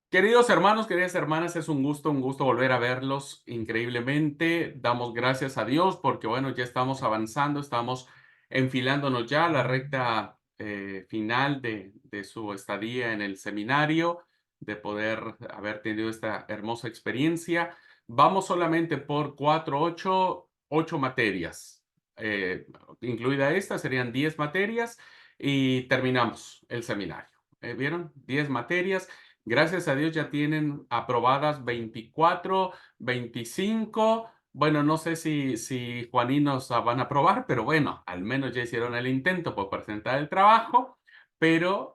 Queridos hermanos, queridas hermanas, es un gusto volver a verlos increíblemente. Damos gracias a Dios porque, bueno, ya estamos avanzando, estamos enfilándonos ya a la recta final de su estadía en el seminario, de poder haber tenido esta hermosa experiencia. Vamos solamente por ocho materias, eh, incluida esta, serían 10 materias y terminamos el seminario. ¿Vieron? 10 materias. Gracias a Dios ya tienen aprobadas 24, 25. Bueno, no sé si Juaninos van a aprobar, pero bueno, al menos ya hicieron el intento por presentar el trabajo. Pero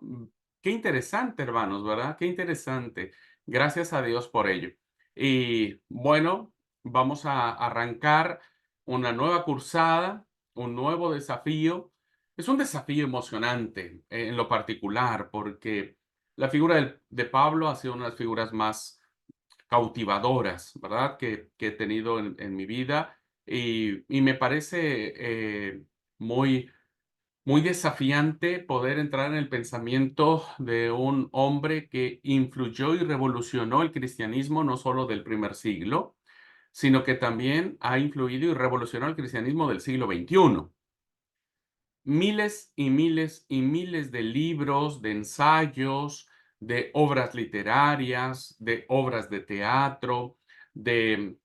qué interesante, hermanos, ¿verdad? Qué interesante. Gracias a Dios por ello. Y bueno, vamos a arrancar una nueva cursada, un nuevo desafío. Es un desafío emocionante en lo particular porque la figura de Pablo ha sido una de las figuras más cautivadoras, ¿verdad? Que he tenido en mi vida y me parece muy, muy desafiante poder entrar en el pensamiento de un hombre que influyó y revolucionó el cristianismo no solo del primer siglo, sino que también ha influido y revolucionado el cristianismo del siglo XXI. Miles y miles y miles de libros, de ensayos, de obras literarias, de obras de teatro, de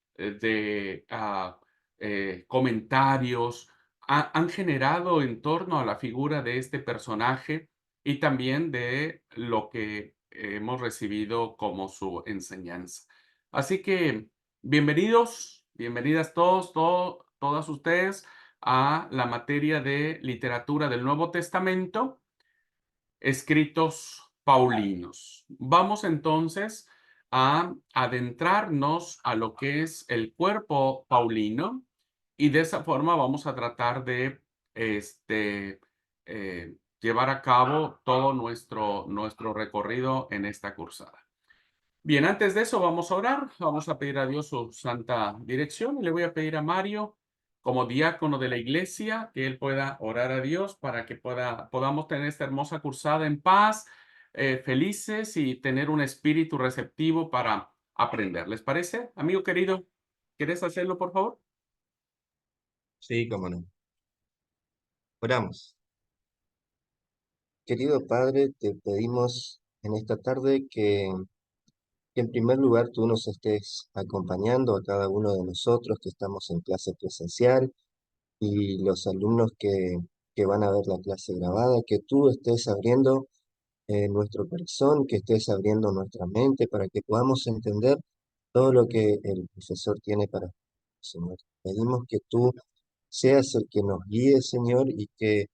comentarios, han generado en torno a la figura de este personaje y también de lo que hemos recibido como su enseñanza. Así que bienvenidos, bienvenidas todas ustedes a la materia de literatura del Nuevo Testamento, escritos paulinos. Vamos entonces a adentrarnos a lo que es el cuerpo paulino y de esa forma vamos a tratar de llevar a cabo todo nuestro recorrido en esta cursada. Bien, antes de eso vamos a orar, vamos a pedir a Dios su santa dirección y le voy a pedir a Mario, como diácono de la iglesia, que él pueda orar a Dios para que podamos tener esta hermosa cursada en paz, felices y tener un espíritu receptivo para aprender. ¿Les parece? Amigo querido, ¿quieres hacerlo, por favor? Sí, cómo no. Oramos. Querido Padre, te pedimos en esta tarde que en primer lugar tú nos estés acompañando a cada uno de nosotros que estamos en clase presencial y los alumnos que van a ver la clase grabada, que tú estés abriendo nuestro corazón, que estés abriendo nuestra mente para que podamos entender todo lo que el profesor tiene para nosotros, Señor. Pedimos que tú seas el que nos guíe, Señor, y que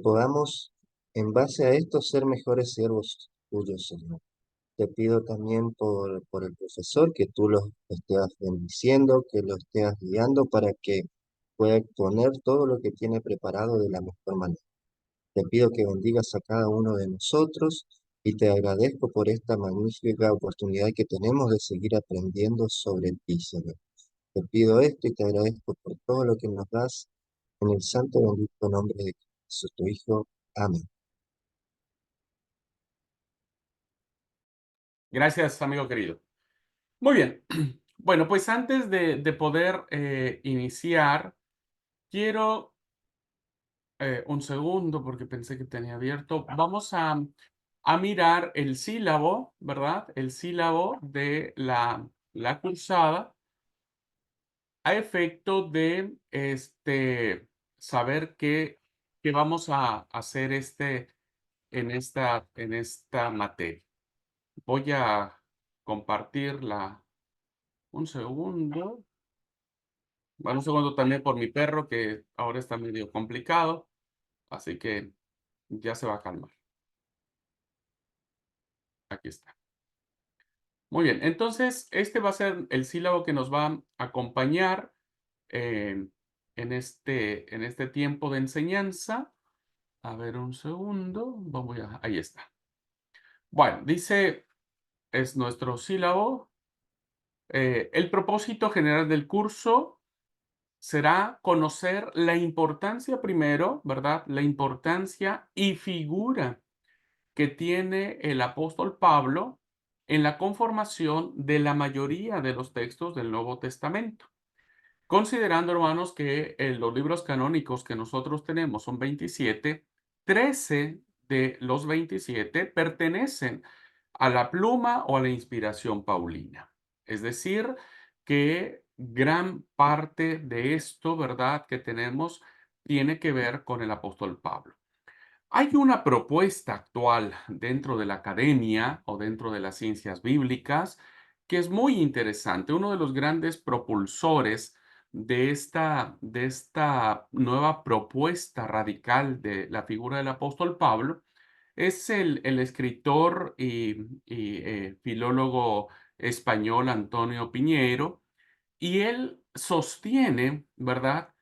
podamos, en base a esto, ser mejores siervos tuyos, Señor. Te pido también por el profesor que tú lo estés bendiciendo, que lo estés guiando para que pueda exponer todo lo que tiene preparado de la mejor manera. Te pido que bendigas a cada uno de nosotros y te agradezco por esta magnífica oportunidad que tenemos de seguir aprendiendo sobre ti, Señor. Te pido esto y te agradezco por todo lo que nos das en el santo y bendito nombre de Jesús, tu Hijo. Amén. Gracias, amigo querido. Muy bien. Bueno, pues antes de poder iniciar, quiero un segundo, porque pensé que tenía abierto. Vamos a mirar el sílabo, ¿verdad? El sílabo de la cursada a efecto de saber qué vamos a hacer en esta materia. Voy a compartirla un segundo. Bueno, un segundo también por mi perro, que ahora está medio complicado, así que ya se va a calmar. Aquí está. Muy bien, entonces este va a ser el sílabo que nos va a acompañar eh, en este tiempo de enseñanza. A ver, un segundo. Ahí está. Bueno, dice, es nuestro sílabo. El propósito general del curso será conocer la importancia primero, ¿verdad? La importancia y figura que tiene el apóstol Pablo en la conformación de la mayoría de los textos del Nuevo Testamento. Considerando, hermanos, que los libros canónicos que nosotros tenemos son 27, 13 de los 27 pertenecen a la pluma o a la inspiración paulina. Es decir, que gran parte de esto, ¿verdad?, que tenemos tiene que ver con el apóstol Pablo. Hay una propuesta actual dentro de la academia o dentro de las ciencias bíblicas que es muy interesante. Uno de los grandes propulsores de esta nueva propuesta radical de la figura del apóstol Pablo es el escritor y filólogo español Antonio Piñero, y él sostiene, ¿verdad?,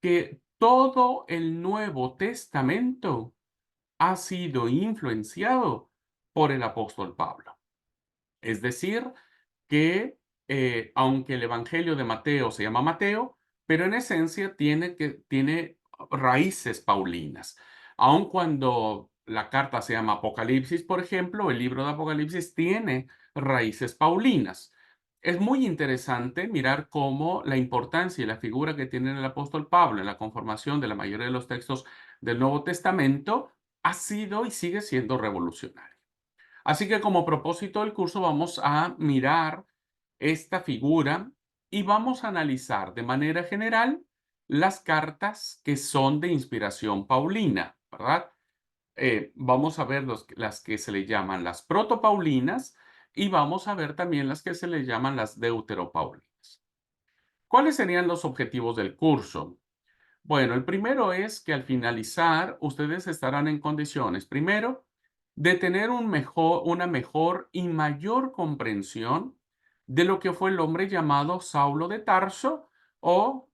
que todo el Nuevo Testamento ha sido influenciado por el apóstol Pablo. Es decir, que aunque el Evangelio de Mateo se llama Mateo, pero en esencia tiene raíces paulinas. Aun cuando la carta se llama Apocalipsis, por ejemplo, el libro de Apocalipsis tiene raíces paulinas. Es muy interesante mirar cómo la importancia y la figura que tiene el apóstol Pablo en la conformación de la mayoría de los textos del Nuevo Testamento ha sido y sigue siendo revolucionario. Así que como propósito del curso vamos a mirar esta figura y vamos a analizar de manera general las cartas que son de inspiración paulina, ¿verdad? Vamos a ver las que se le llaman las protopaulinas y vamos a ver también las que se le llaman las deuteropaulinas. ¿Cuáles serían los objetivos del curso? Bueno, el primero es que al finalizar ustedes estarán en condiciones, primero, de tener una mejor y mayor comprensión de lo que fue el hombre llamado Saulo de Tarso o,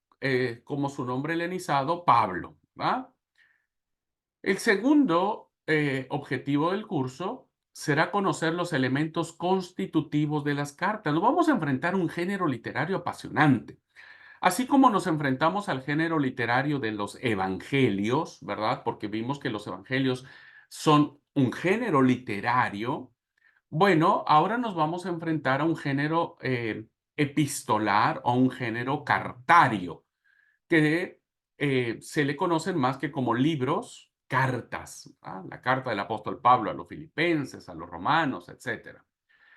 como su nombre helenizado, Pablo, ¿va? El segundo objetivo del curso será conocer los elementos constitutivos de las cartas. Nos vamos a enfrentar a un género literario apasionante. Así como nos enfrentamos al género literario de los evangelios, ¿verdad? Porque vimos que los evangelios son un género literario. Bueno, ahora nos vamos a enfrentar a un género epistolar o un género cartario, que se le conocen más que como libros, cartas, ¿ah? La carta del apóstol Pablo a los filipenses, a los romanos, etcétera.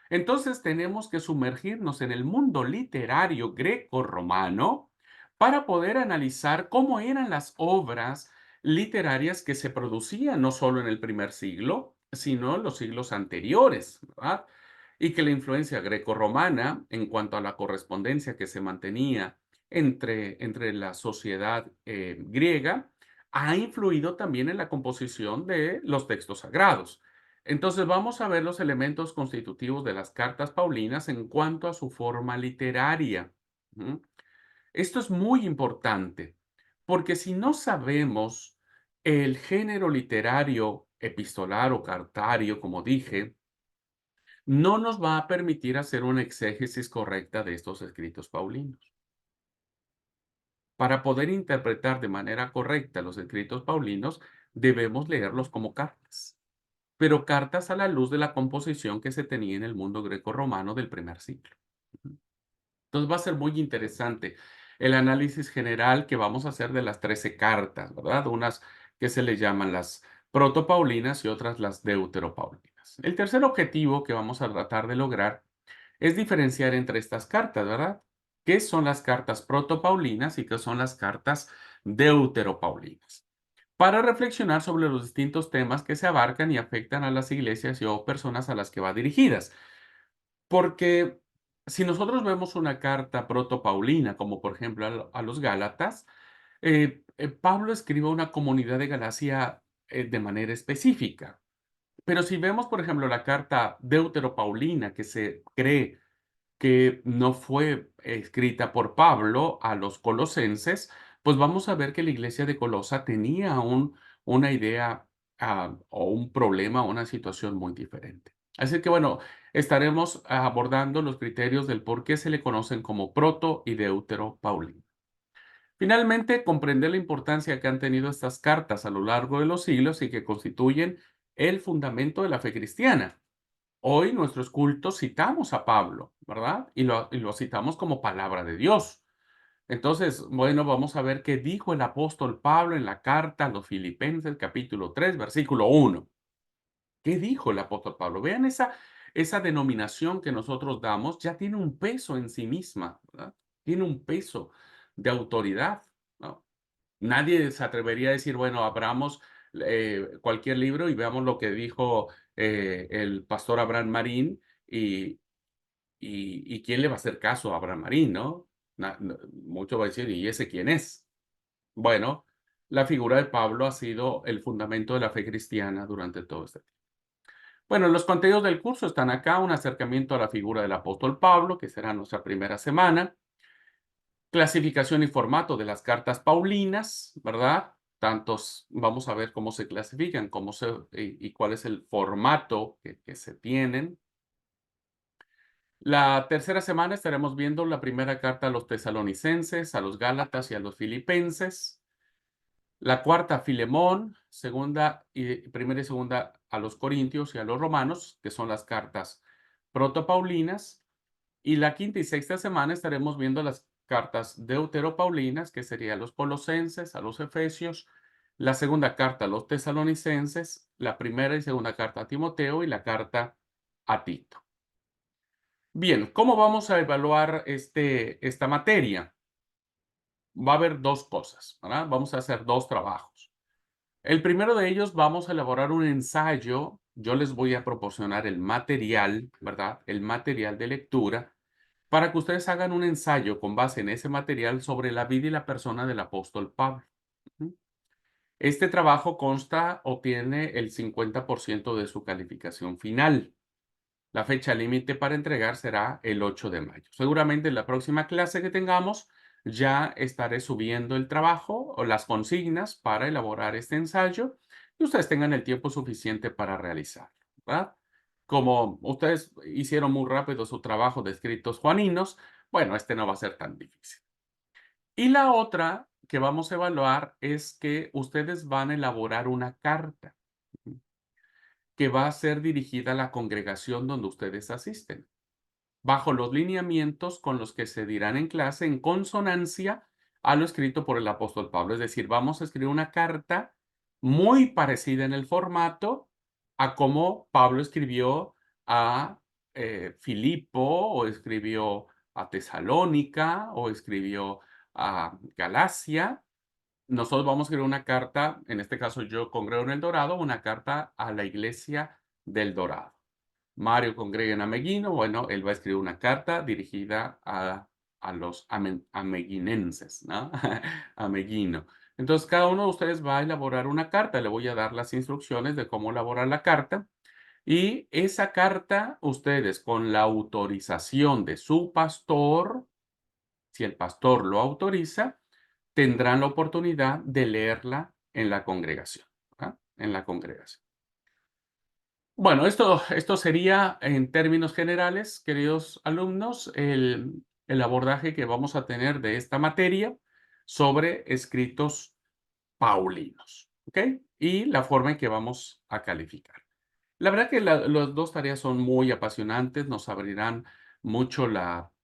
Entonces tenemos que sumergirnos en el mundo literario greco-romano para poder analizar cómo eran las obras literarias que se producían no solo en el primer siglo, sino en los siglos anteriores, ¿verdad? Y que la influencia greco-romana en cuanto a la correspondencia que se mantenía entre la sociedad griega ha influido también en la composición de los textos sagrados. Entonces vamos a ver los elementos constitutivos de las cartas paulinas en cuanto a su forma literaria. ¿Mm? Esto es muy importante, porque si no sabemos el género literario epistolar o cartario, como dije, no nos va a permitir hacer una exégesis correcta de estos escritos paulinos. Para poder interpretar de manera correcta los escritos paulinos, debemos leerlos como cartas, pero cartas a la luz de la composición que se tenía en el mundo grecorromano del primer siglo. Ujú. Entonces va a ser muy interesante el análisis general que vamos a hacer de las 13 cartas, ¿verdad? Unas que se le llaman las protopaulinas y otras las deuteropaulinas. El tercer objetivo que vamos a tratar de lograr es diferenciar entre estas cartas, ¿verdad? ¿Qué son las cartas protopaulinas y qué son las cartas deuteropaulinas? Para reflexionar sobre los distintos temas que se abarcan y afectan a las iglesias y o personas a las que va dirigidas. Porque si nosotros vemos una carta protopaulina, como por ejemplo a los Gálatas, Pablo escribe a una comunidad de Galacia de manera específica. Pero si vemos, por ejemplo, la carta deuteropaulina, que se cree que no fue escrita por Pablo a los colosenses, pues vamos a ver que la iglesia de Colosa tenía una idea o un problema, una situación muy diferente. Así que bueno, estaremos abordando los criterios del por qué se le conocen como proto y deutero Paulino. Finalmente, comprender la importancia que han tenido estas cartas a lo largo de los siglos y que constituyen el fundamento de la fe cristiana. Hoy nuestros cultos citamos a Pablo, ¿verdad? Y lo citamos como palabra de Dios. Entonces, bueno, vamos a ver qué dijo el apóstol Pablo en la carta a los Filipenses, capítulo 3, versículo 1. ¿Qué dijo el apóstol Pablo? Vean esa denominación que nosotros damos, ya tiene un peso en sí misma, ¿verdad? Tiene un peso de autoridad, ¿no? Nadie se atrevería a decir, bueno, abramos cualquier libro y veamos lo que dijo el pastor Abraham Marín y quién le va a hacer caso a Abraham Marín, ¿no? Mucho va a decir, ¿y ese quién es? Bueno, la figura de Pablo ha sido el fundamento de la fe cristiana durante todo este tiempo. Bueno, los contenidos del curso están acá, un acercamiento a la figura del apóstol Pablo, que será nuestra primera semana, clasificación y formato de las cartas paulinas, ¿verdad? Tantos, vamos a ver cómo se clasifican, y cuál es el formato que se tienen. La tercera semana estaremos viendo la primera carta a los tesalonicenses, a los gálatas y a los filipenses. La cuarta, Filemón, primera y segunda a los corintios y a los romanos, que son las cartas protopaulinas. Y la quinta y sexta semana estaremos viendo las cartas deuteropaulinas, que serían los colosenses, a los efesios, la segunda carta a los tesalonicenses, la primera y segunda carta a Timoteo y la carta a Tito. Bien, ¿cómo vamos a evaluar esta materia? Va a haber dos cosas, ¿verdad? Vamos a hacer dos trabajos. El primero de ellos, vamos a elaborar un ensayo. Yo les voy a proporcionar el material, ¿verdad? El material de lectura para que ustedes hagan un ensayo con base en ese material sobre la vida y la persona del apóstol Pablo. Ujú. Este trabajo consta o tiene el 50% de su calificación final. La fecha límite para entregar será el 8 de mayo. Seguramente en la próxima clase que tengamos ya estaré subiendo el trabajo o las consignas para elaborar este ensayo y ustedes tengan el tiempo suficiente para realizarlo, ¿verdad? Como ustedes hicieron muy rápido su trabajo de escritos juaninos, bueno, este no va a ser tan difícil. Y la otra que vamos a evaluar es que ustedes van a elaborar una carta que va a ser dirigida a la congregación donde ustedes asisten, bajo los lineamientos con los que se dirán en clase en consonancia a lo escrito por el apóstol Pablo. Es decir, vamos a escribir una carta muy parecida en el formato a cómo Pablo escribió a Filipo o escribió a Tesalónica o escribió a Galacia. Nosotros vamos a escribir una carta, en este caso yo congrego en El Dorado, una carta a la iglesia del Dorado. Mario congrega en Ameguino, bueno, él va a escribir una carta dirigida a los ameguinenses, ¿no? Ameguino. Entonces, cada uno de ustedes va a elaborar una carta. Le voy a dar las instrucciones de cómo elaborar la carta. Y esa carta, ustedes, con la autorización de su pastor, si el pastor lo autoriza, tendrán la oportunidad de leerla en la congregación, ¿verdad? En la congregación. Bueno, esto sería en términos generales, queridos alumnos, el abordaje que vamos a tener de esta materia sobre escritos paulinos, ¿ok? Y la forma en que vamos a calificar. La verdad que las dos tareas son muy apasionantes, nos abrirán mucho la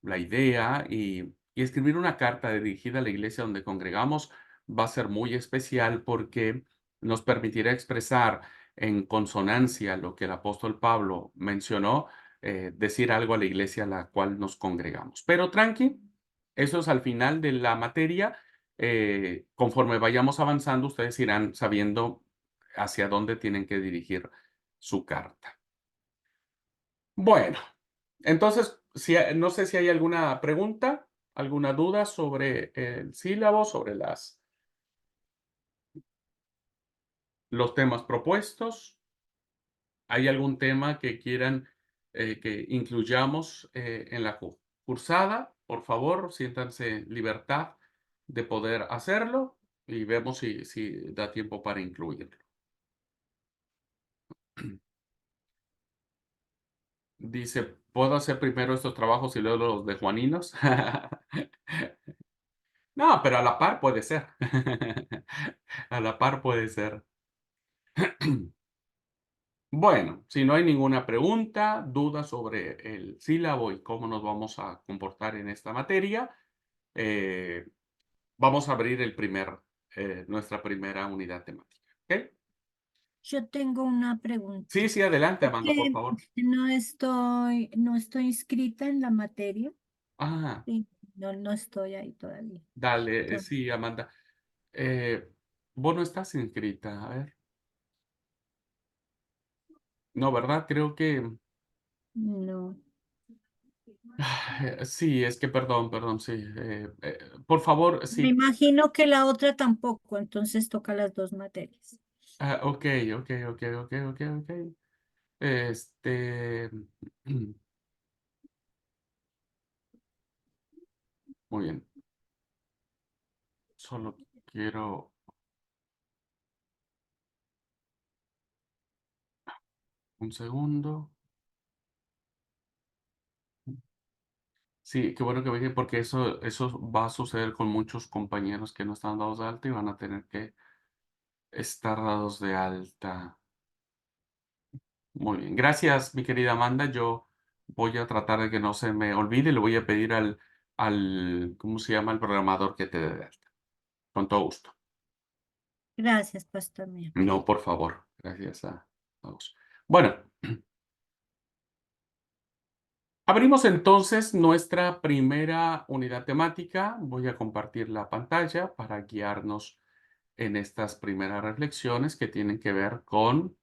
idea y escribir una carta dirigida a la iglesia donde congregamos va a ser muy especial porque nos permitirá expresar en consonancia lo que el apóstol Pablo mencionó, decir algo a la iglesia a la cual nos congregamos. Pero tranqui, eso es al final de la materia. Conforme vayamos avanzando, ustedes irán sabiendo hacia dónde tienen que dirigir su carta. Bueno, entonces, no sé si hay alguna pregunta, alguna duda sobre el sílabo, sobre los temas propuestos. ¿Hay algún tema que quieran que incluyamos en la cursada? Por favor, siéntanse en libertad de poder hacerlo y vemos si da tiempo para incluirlo. Dice, ¿puedo hacer primero estos trabajos y luego los de Juaninos? No, pero a la par puede ser. A la par puede ser. Bueno, si no hay ninguna pregunta, duda sobre el sílabo y cómo nos vamos a comportar en esta materia, eh, vamos a abrir nuestra primera unidad temática. ¿Ok? Yo tengo una pregunta. Sí, sí, adelante, Es Amanda, por que favor. no estoy inscrita en la materia. Ah, Sí, no estoy ahí todavía. dale, Entonces, sí, Amanda. Eh, Vos no estás inscrita, a ver. No, ¿verdad? Creo que no. sí, es que perdón, sí. Por favor, Me sí. imagino que la otra tampoco, entonces toca las dos materias. Ok, ok, ok, ok, ok, ok. Este, muy bien. Solo quiero un segundo. Sí, qué bueno que me dije, porque eso va a suceder con muchos compañeros que no están dados de alta y van a tener que estar dados de alta. Muy bien. Gracias, mi querida Amanda. Yo voy a tratar de que no se me olvide. Le voy a pedir ¿cómo se llama? Al programador que te dé de alta. Con todo gusto. Gracias, pastor mío. No, por favor. Gracias a vos. Bueno, abrimos entonces nuestra primera unidad temática. Voy a compartir la pantalla para guiarnos en estas primeras reflexiones que tienen que ver con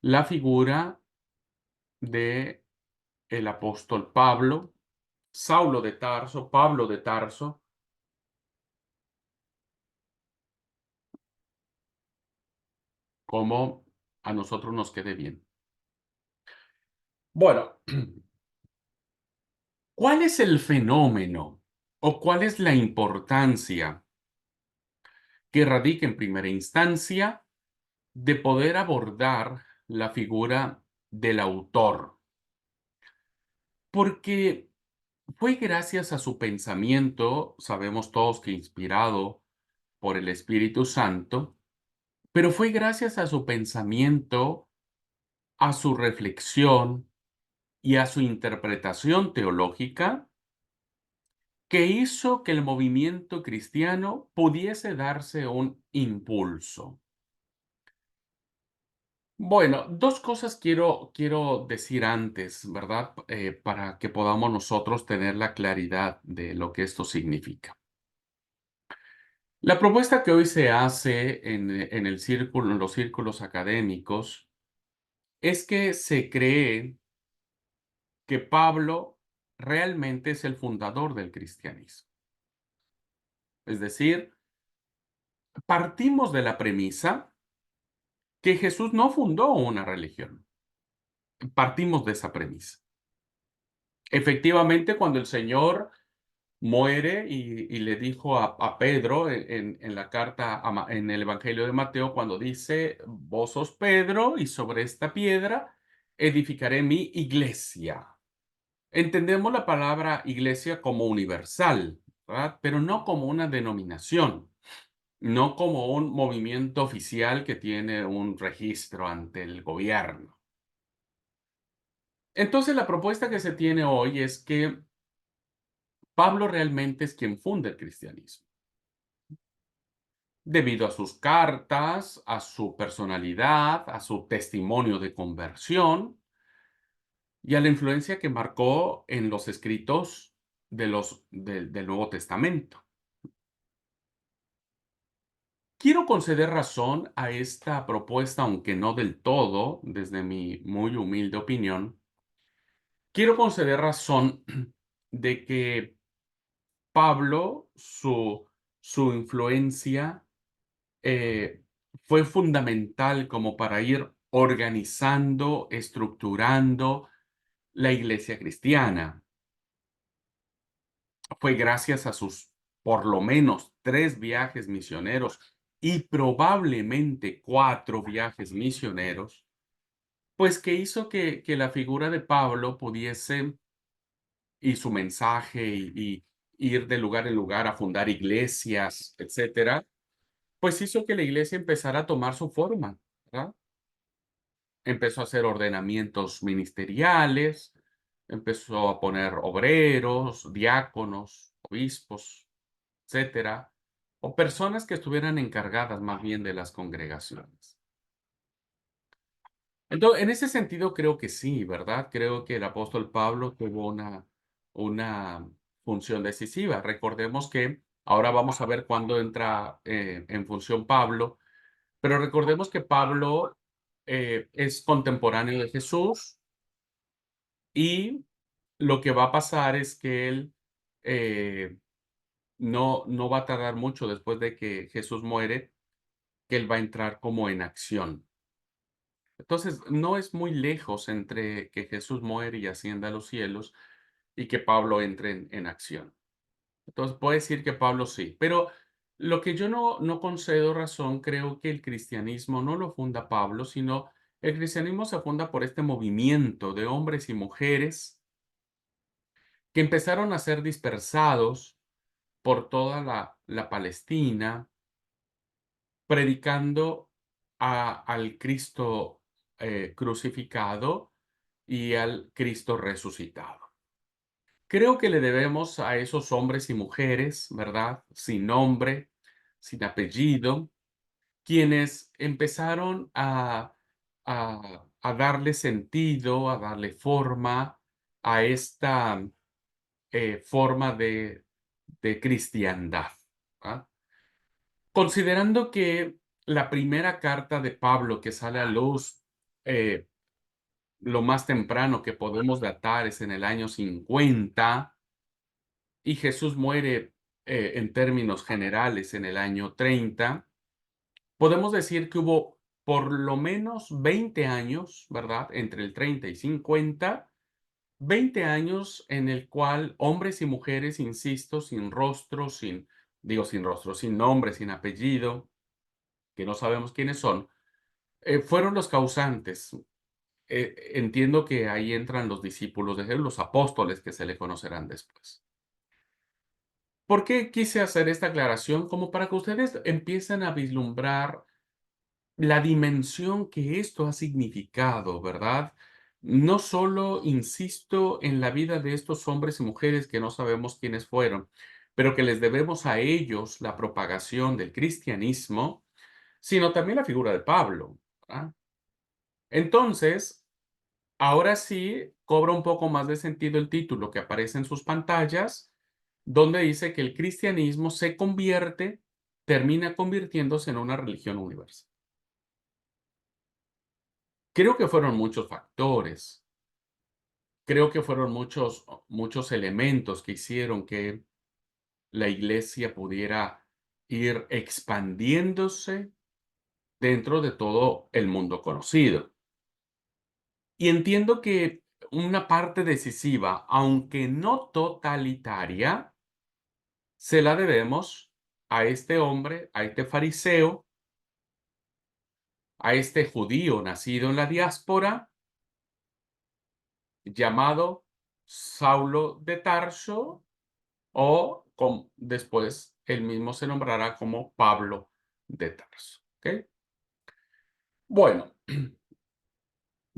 la figura de el apóstol Pablo, Saulo de Tarso, Pablo de Tarso, como a nosotros nos quede bien. Bueno, ¿cuál es el fenómeno o cuál es la importancia que radica en primera instancia de poder abordar la figura del autor? Porque fue gracias a su pensamiento, sabemos todos que inspirado por el Espíritu Santo, pero fue gracias a su pensamiento, a su reflexión y a su interpretación teológica que hizo que el movimiento cristiano pudiese darse un impulso. Bueno, dos cosas quiero decir antes, ¿verdad? Para que podamos nosotros tener la claridad de lo que esto significa. La propuesta que hoy se hace en el círculo, en los círculos académicos, es que se cree que Pablo realmente es el fundador del cristianismo. Es decir, partimos de la premisa que Jesús no fundó una religión. Partimos de esa premisa. Efectivamente, cuando el Señor muere y le dijo a Pedro en la carta, en el Evangelio de Mateo, cuando dice, vos sos Pedro y sobre esta piedra edificaré mi iglesia. Entendemos la palabra iglesia como universal, ¿verdad? Pero no como una denominación, no como un movimiento oficial que tiene un registro ante el gobierno. Entonces, la propuesta que se tiene hoy es que Pablo realmente es quien funda el cristianismo, debido a sus cartas, a su personalidad, a su testimonio de conversión y a la influencia que marcó en los escritos del Nuevo Testamento. Quiero conceder razón a esta propuesta, aunque no del todo, desde mi muy humilde opinión. Quiero conceder razón de que Pablo, su influencia eh, fue fundamental como para ir organizando, estructurando la iglesia cristiana. Fue gracias a sus por lo menos 3 viajes misioneros y probablemente 4 viajes misioneros, pues que hizo que la figura de Pablo pudiese, y su mensaje, y ir de lugar en lugar a fundar iglesias, etcétera, pues hizo que la iglesia empezara a tomar su forma, ¿verdad? empezó a hacer ordenamientos ministeriales, empezó a poner obreros, diáconos, obispos, etcétera, o personas que estuvieran encargadas más bien de las congregaciones. Entonces, en ese sentido creo que sí, ¿verdad? Creo que el apóstol Pablo tuvo una función decisiva. Recordemos que ahora vamos a ver cuándo entra en función Pablo, pero recordemos que Pablo es contemporáneo de Jesús y lo que va a pasar es que él eh, no va a tardar mucho después de que Jesús muere, que él va a entrar como en acción. Entonces, no es muy lejos entre que Jesús muere y ascienda a los cielos y que Pablo entre en acción. Entonces, puedo decir que Pablo sí, pero lo que yo no concedo razón, creo que el cristianismo no lo funda Pablo, sino el cristianismo se funda por este movimiento de hombres y mujeres que empezaron a ser dispersados por toda la Palestina, predicando al Cristo crucificado y al Cristo resucitado. Creo que le debemos a esos hombres y mujeres, ¿verdad? Sin nombre, sin apellido, quienes empezaron a darle sentido, a darle forma a esta forma de cristiandad. ¿Ah? Considerando que la primera carta de Pablo que sale a luz, eh, lo más temprano que podemos datar es en el año 50 y Jesús muere en términos generales en el año 30, podemos decir que hubo por lo menos 20 años, ¿verdad? Entre el 30 y 50, 20 años en el cual hombres y mujeres, insisto, sin rostro, sin rostro, sin nombre, sin apellido, que no sabemos quiénes son, fueron los causantes. Entiendo que ahí entran los discípulos de Jesús, los apóstoles que se le conocerán después. ¿Por qué quise hacer esta aclaración? Como para que ustedes empiecen a vislumbrar la dimensión que esto ha significado, ¿verdad? No solo, insisto, en la vida de estos hombres y mujeres que no sabemos quiénes fueron, pero que les debemos a ellos la propagación del cristianismo, sino también la figura de Pablo, ¿verdad? Entonces, ahora sí cobra un poco más de sentido el título que aparece en sus pantallas, donde dice que el cristianismo termina convirtiéndose en una religión universal. Creo que fueron muchos factores, creo que fueron muchos elementos que hicieron que la iglesia pudiera ir expandiéndose dentro de todo el mundo conocido. Y entiendo que una parte decisiva, aunque no totalitaria, se la debemos a este hombre, a este fariseo, a este judío nacido en la diáspora, llamado Saulo de Tarso, o después él mismo se nombrará como Pablo de Tarso. ¿Ok? Bueno,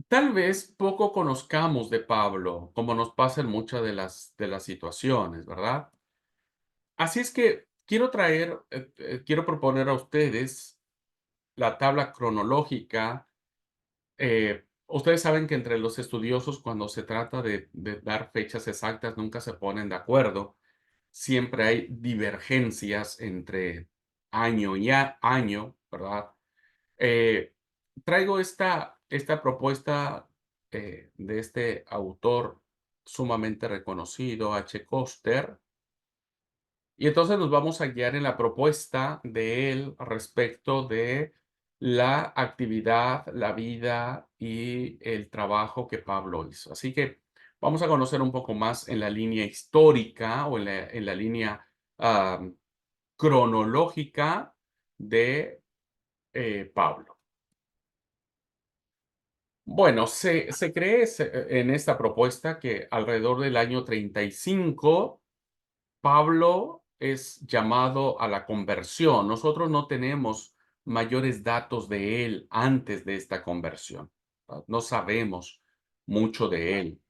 tal vez poco conozcamos de Pablo, como nos pasa en muchas de las situaciones, ¿verdad? Así es que quiero proponer a ustedes la tabla cronológica. Ustedes saben que entre los estudiosos, cuando se trata de dar fechas exactas, nunca se ponen de acuerdo. Siempre hay divergencias entre año y año, ¿verdad? Eh, Traigo esta propuesta de este autor sumamente reconocido, H. Koster, y entonces nos vamos a guiar en la propuesta de él respecto de la actividad, la vida y el trabajo que Pablo hizo. Así que vamos a conocer un poco más en la línea histórica o en la línea ah, cronológica de Pablo. Bueno, se cree en esta propuesta que alrededor del año 35 Pablo es llamado a la conversión. Nosotros no tenemos mayores datos de él antes de esta conversión. ¿verdad? No sabemos mucho de él.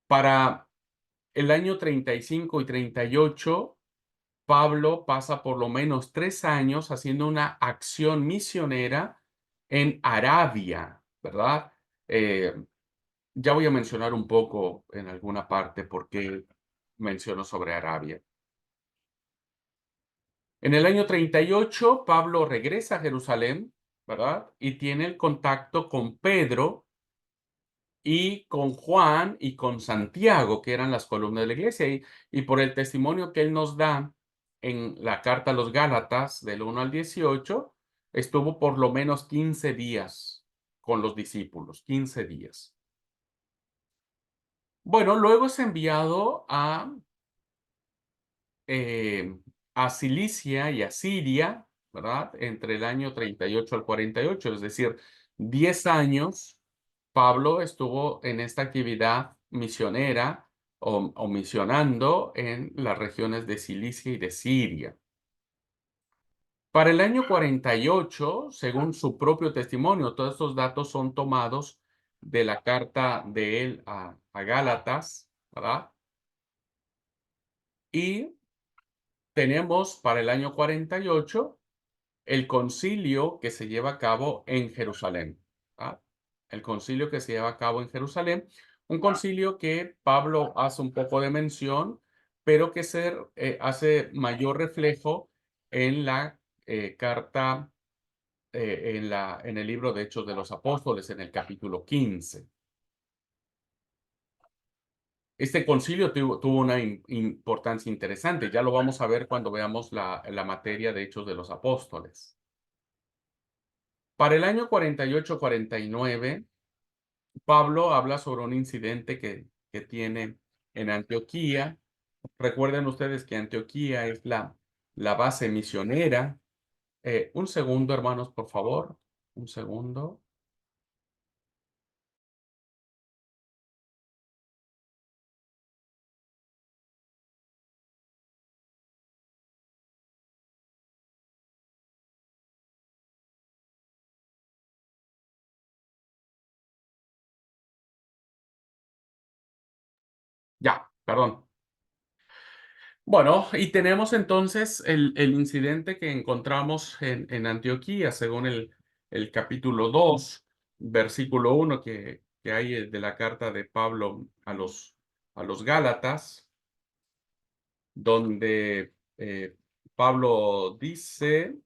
Para el año 35 y 38, Pablo pasa por lo menos 3 años haciendo una acción misionera en Arabia, ¿verdad? Eh, ya voy a mencionar un poco en alguna parte por qué menciono sobre Arabia. En el año 38, Pablo regresa a Jerusalén, ¿verdad? Y tiene el contacto con Pedro y con Juan y con Santiago, que eran las columnas de la iglesia. Y por el testimonio que él nos da en la carta a los Gálatas, del 1 al 18, estuvo por lo menos 15 días con los discípulos, 15 días. Bueno, luego es enviado eh, a Cilicia y a Siria, ¿verdad? Entre el año 38 al 48, es decir, 10 años, Pablo estuvo en esta actividad misionera o misionando en las regiones de Cilicia y de Siria. Para el año 48, según su propio testimonio, todos estos datos son tomados de la carta de él a Gálatas, ¿verdad? Y tenemos para el año 48 el concilio que se lleva a cabo en Jerusalén. ¿Ah? El concilio que se lleva a cabo en Jerusalén. Un concilio que Pablo hace un poco de mención, pero que hace mayor reflejo en la carta, en el libro de Hechos de los Apóstoles, en el capítulo 15. Este concilio tuvo una importancia interesante. Ya lo vamos a ver cuando veamos la materia de Hechos de los Apóstoles. Para el año 48-49, Pablo habla sobre un incidente que tiene en Antioquía. Recuerden ustedes que Antioquía es la base misionera. Un segundo, hermanos, por favor. Un segundo. Ya, perdón. Bueno, y tenemos entonces el incidente que encontramos en Antioquía, según el capítulo 2, versículo 1 que hay de la carta de Pablo a los Gálatas, donde Pablo dice,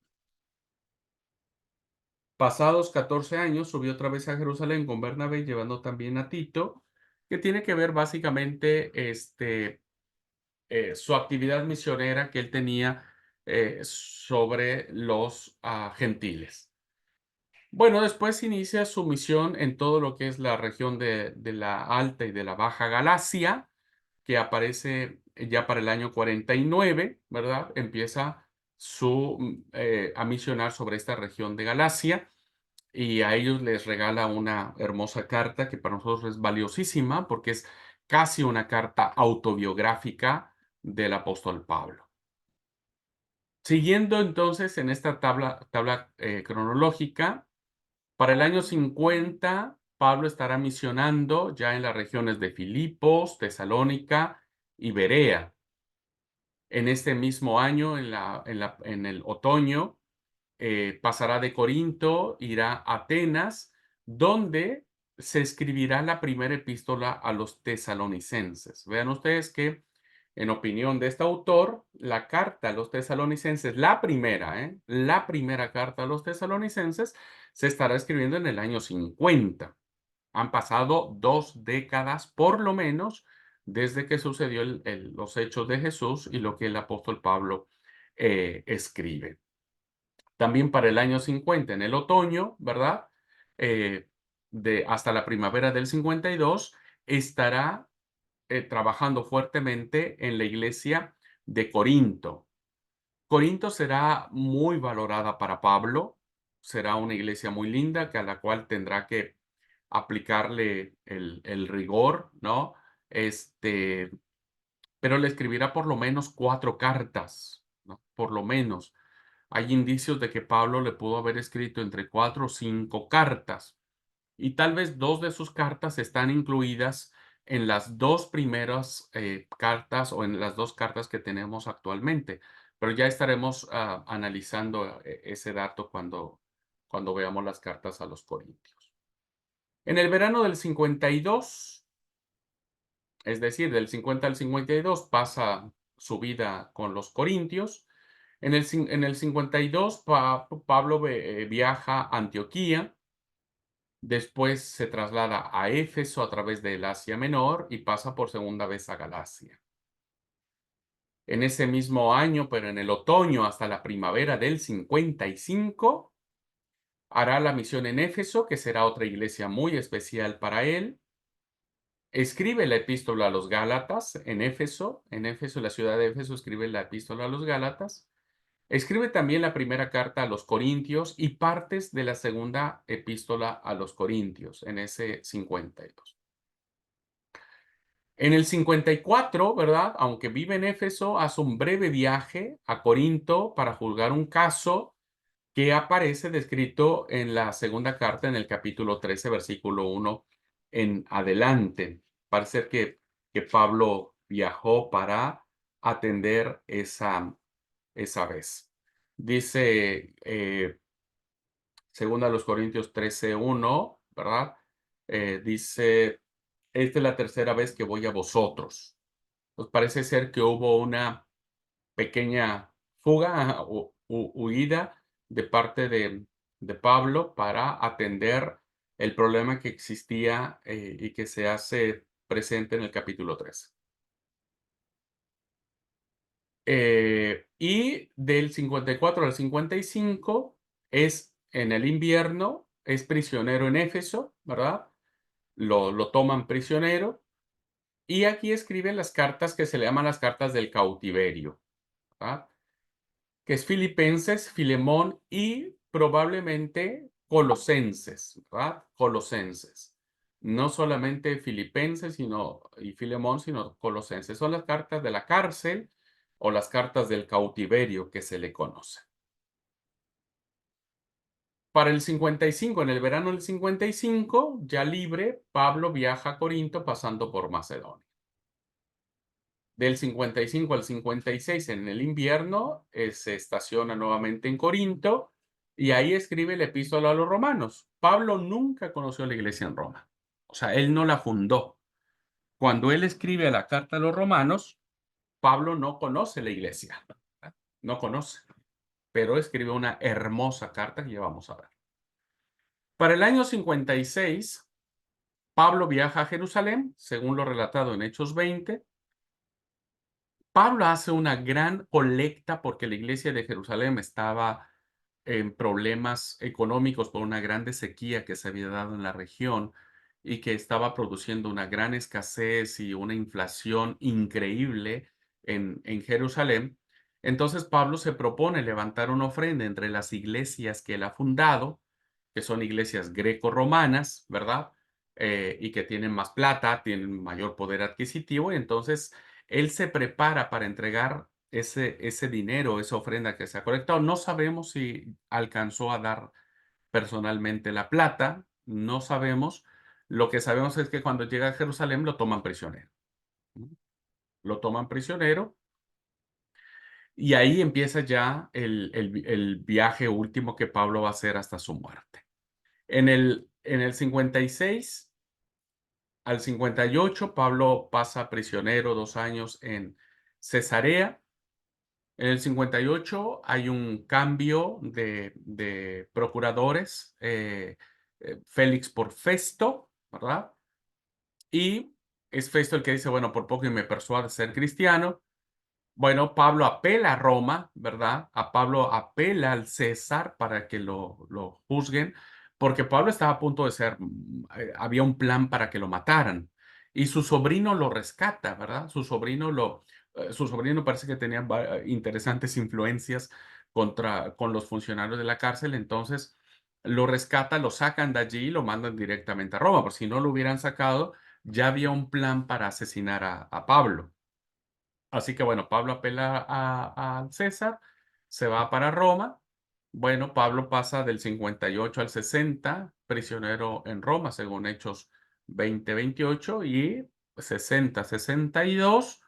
pasados 14 años, subió otra vez a Jerusalén con Bernabé, llevando también a Tito, que tiene que ver básicamente su actividad misionera que él tenía sobre los gentiles. Bueno, después inicia su misión en todo lo que es la región de la Alta y de la Baja Galacia, que aparece ya para el año 49, ¿verdad? Empieza a misionar sobre esta región de Galacia y a ellos les regala una hermosa carta que para nosotros es valiosísima porque es casi una carta autobiográfica del apóstol Pablo. Siguiendo entonces en esta tabla cronológica, para el año 50, Pablo estará misionando ya en las regiones de Filipos, Tesalónica y Berea. En este mismo año, en el otoño, pasará de Corinto, irá a Atenas, donde se escribirá la primera epístola a los tesalonicenses. Vean ustedes que, en opinión de este autor, la carta a los tesalonicenses, la primera carta a los tesalonicenses, se estará escribiendo en el año 50. Han pasado 2 décadas, por lo menos, desde que sucedió los hechos de Jesús y lo que el apóstol Pablo escribe. También para el año 50, en el otoño, ¿verdad? Hasta la primavera del 52, estará trabajando fuertemente en la iglesia de Corinto. Corinto será muy valorada para Pablo, será una iglesia muy linda a la cual tendrá que aplicarle el rigor, ¿no? Pero le escribirá por lo menos 4 cartas, ¿no? Por lo menos. Hay indicios de que Pablo le pudo haber escrito entre 4 o 5 cartas. y tal vez 2 de sus cartas están incluidas en las 2 primeras, cartas o en las 2 cartas que tenemos actualmente, pero ya estaremos, analizando ese dato cuando veamos las cartas a los Corintios. En el verano del 52, es decir, del 50 al 52, pasa su vida con los Corintios. En el 52, Pablo viaja a Antioquía. Después se traslada a Éfeso a través del Asia Menor y pasa por segunda vez a Galacia. En ese mismo año, pero en el otoño hasta la primavera del 55, hará la misión en Éfeso, que será otra iglesia muy especial para él. Escribe la epístola a los Gálatas en Éfeso, la ciudad de Éfeso, escribe la epístola a los Gálatas. Escribe también la primera carta a los Corintios y partes de la segunda epístola a los Corintios en ese 52. En el 54, ¿verdad? Aunque vive en Éfeso, hace un breve viaje a Corinto para juzgar un caso que aparece descrito en la segunda carta, en el capítulo 13, versículo 1 en adelante. Parece ser que Pablo viajó para atender esa vez. Dice, segunda a los Corintios 13:1, ¿verdad? Dice, esta es la tercera vez que voy a vosotros. Pues parece ser que hubo una pequeña fuga o huida de parte de Pablo para atender el problema que existía y que se hace presente en el capítulo 3. Y del 54 al 55 es en el invierno, es prisionero en Éfeso, ¿verdad? Lo toman prisionero y aquí escribe las cartas que se le llaman las cartas del cautiverio, ¿verdad? Que es Filipenses, Filemón y probablemente Colosenses, ¿verdad? Colosenses. No solamente Filipenses y Filemón, sino Colosenses. Son las cartas de la cárcel o las cartas del cautiverio que se le conoce. Para el 55, en el verano del 55, ya libre, Pablo viaja a Corinto pasando por Macedonia. Del 55 al 56, en el invierno, se estaciona nuevamente en Corinto y ahí escribe la epístola a los romanos. Pablo nunca conoció la iglesia en Roma. O sea, él no la fundó. Cuando él escribe la carta a los romanos, Pablo no conoce la iglesia. No conoce. Pero escribe una hermosa carta que ya vamos a ver. Para el año 56, Pablo viaja a Jerusalén, según lo relatado en Hechos 20. Pablo hace una gran colecta porque la iglesia de Jerusalén estaba en problemas económicos por una grande sequía que se había dado en la región y que estaba produciendo una gran escasez y una inflación increíble en Jerusalén. Entonces Pablo se propone levantar una ofrenda entre las iglesias que él ha fundado, que son iglesias greco-romanas, ¿verdad? Y que tienen más plata, tienen mayor poder adquisitivo, y entonces él se prepara para entregar ese dinero, esa ofrenda que se ha colectado. No sabemos si alcanzó a dar personalmente la plata, no sabemos. Lo que sabemos es que cuando llega a Jerusalén lo toman prisionero. Lo toman prisionero y ahí empieza ya el viaje último que Pablo va a hacer hasta su muerte. En el 56 al 58, Pablo pasa prisionero 2 años en Cesarea. En el 58 hay un cambio de procuradores, Félix por Festo, ¿verdad? Y es Festo el que dice, bueno, por poco y me persuade ser cristiano. Bueno, Pablo apela a Roma, ¿verdad? Pablo apela al César para que lo juzguen, porque Pablo estaba a punto de ser, había un plan para que lo mataran. Y su sobrino lo rescata, ¿verdad? Su sobrino parece que tenía interesantes influencias con los funcionarios de la cárcel, entonces lo rescata, lo sacan de allí y lo mandan directamente a Roma, porque si no lo hubieran sacado, ya había un plan para asesinar a Pablo. Así que bueno, Pablo apela al César, se va para Roma Bueno, Pablo pasa del 58 al 60, prisionero en Roma, según Hechos 20:28, y 60-62,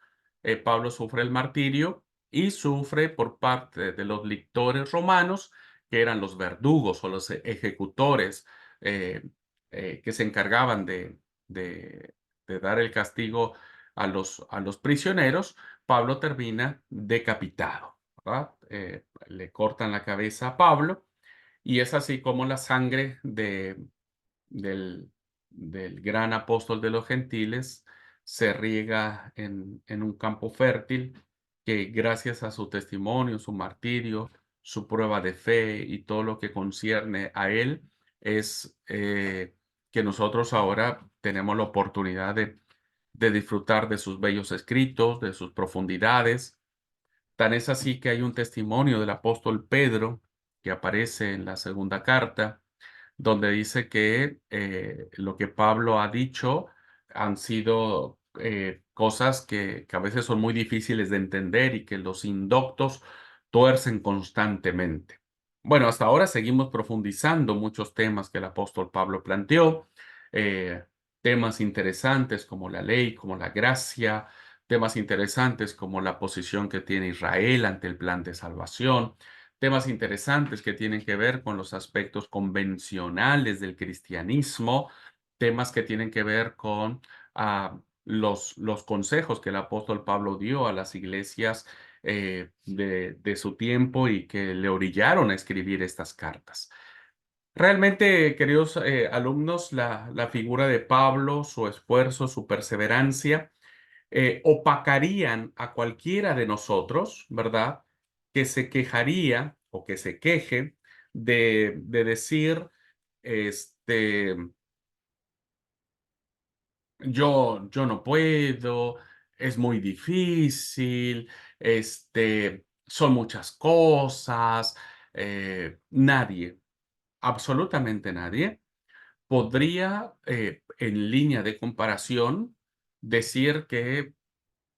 Pablo sufre el martirio y sufre por parte de los lictores romanos, que eran los verdugos o los ejecutores, eh, que se encargaban de, de dar el castigo a los prisioneros. Pablo termina decapitado, ¿verdad? Le cortan la cabeza a Pablo y es así como la sangre del, del gran apóstol de los gentiles se riega en un campo fértil que gracias a su testimonio, su martirio, su prueba de fe y todo lo que concierne a él es que nosotros ahora tenemos la oportunidad de disfrutar de sus bellos escritos, de sus profundidades. Tan es así que hay un testimonio del apóstol Pedro que aparece en la segunda carta, donde dice que lo que Pablo ha dicho han sido cosas que a veces son muy difíciles de entender y que los indoctos tuercen constantemente. Bueno, hasta ahora seguimos profundizando muchos temas que el apóstol Pablo planteó, eh, temas interesantes como la ley, como la gracia, temas interesantes como la posición que tiene Israel ante el plan de salvación, temas interesantes que tienen que ver con los aspectos convencionales del cristianismo, temas que tienen que ver con los consejos que el apóstol Pablo dio a las iglesias de su tiempo y que le orillaron a escribir estas cartas. Realmente, queridos alumnos, la figura de Pablo, su esfuerzo, su perseverancia, opacarían a cualquiera de nosotros, ¿verdad? Que se quejaría o que se queje de decir, este, yo no puedo, es muy difícil, son muchas cosas. Nadie, absolutamente nadie, podría, en línea de comparación, decir que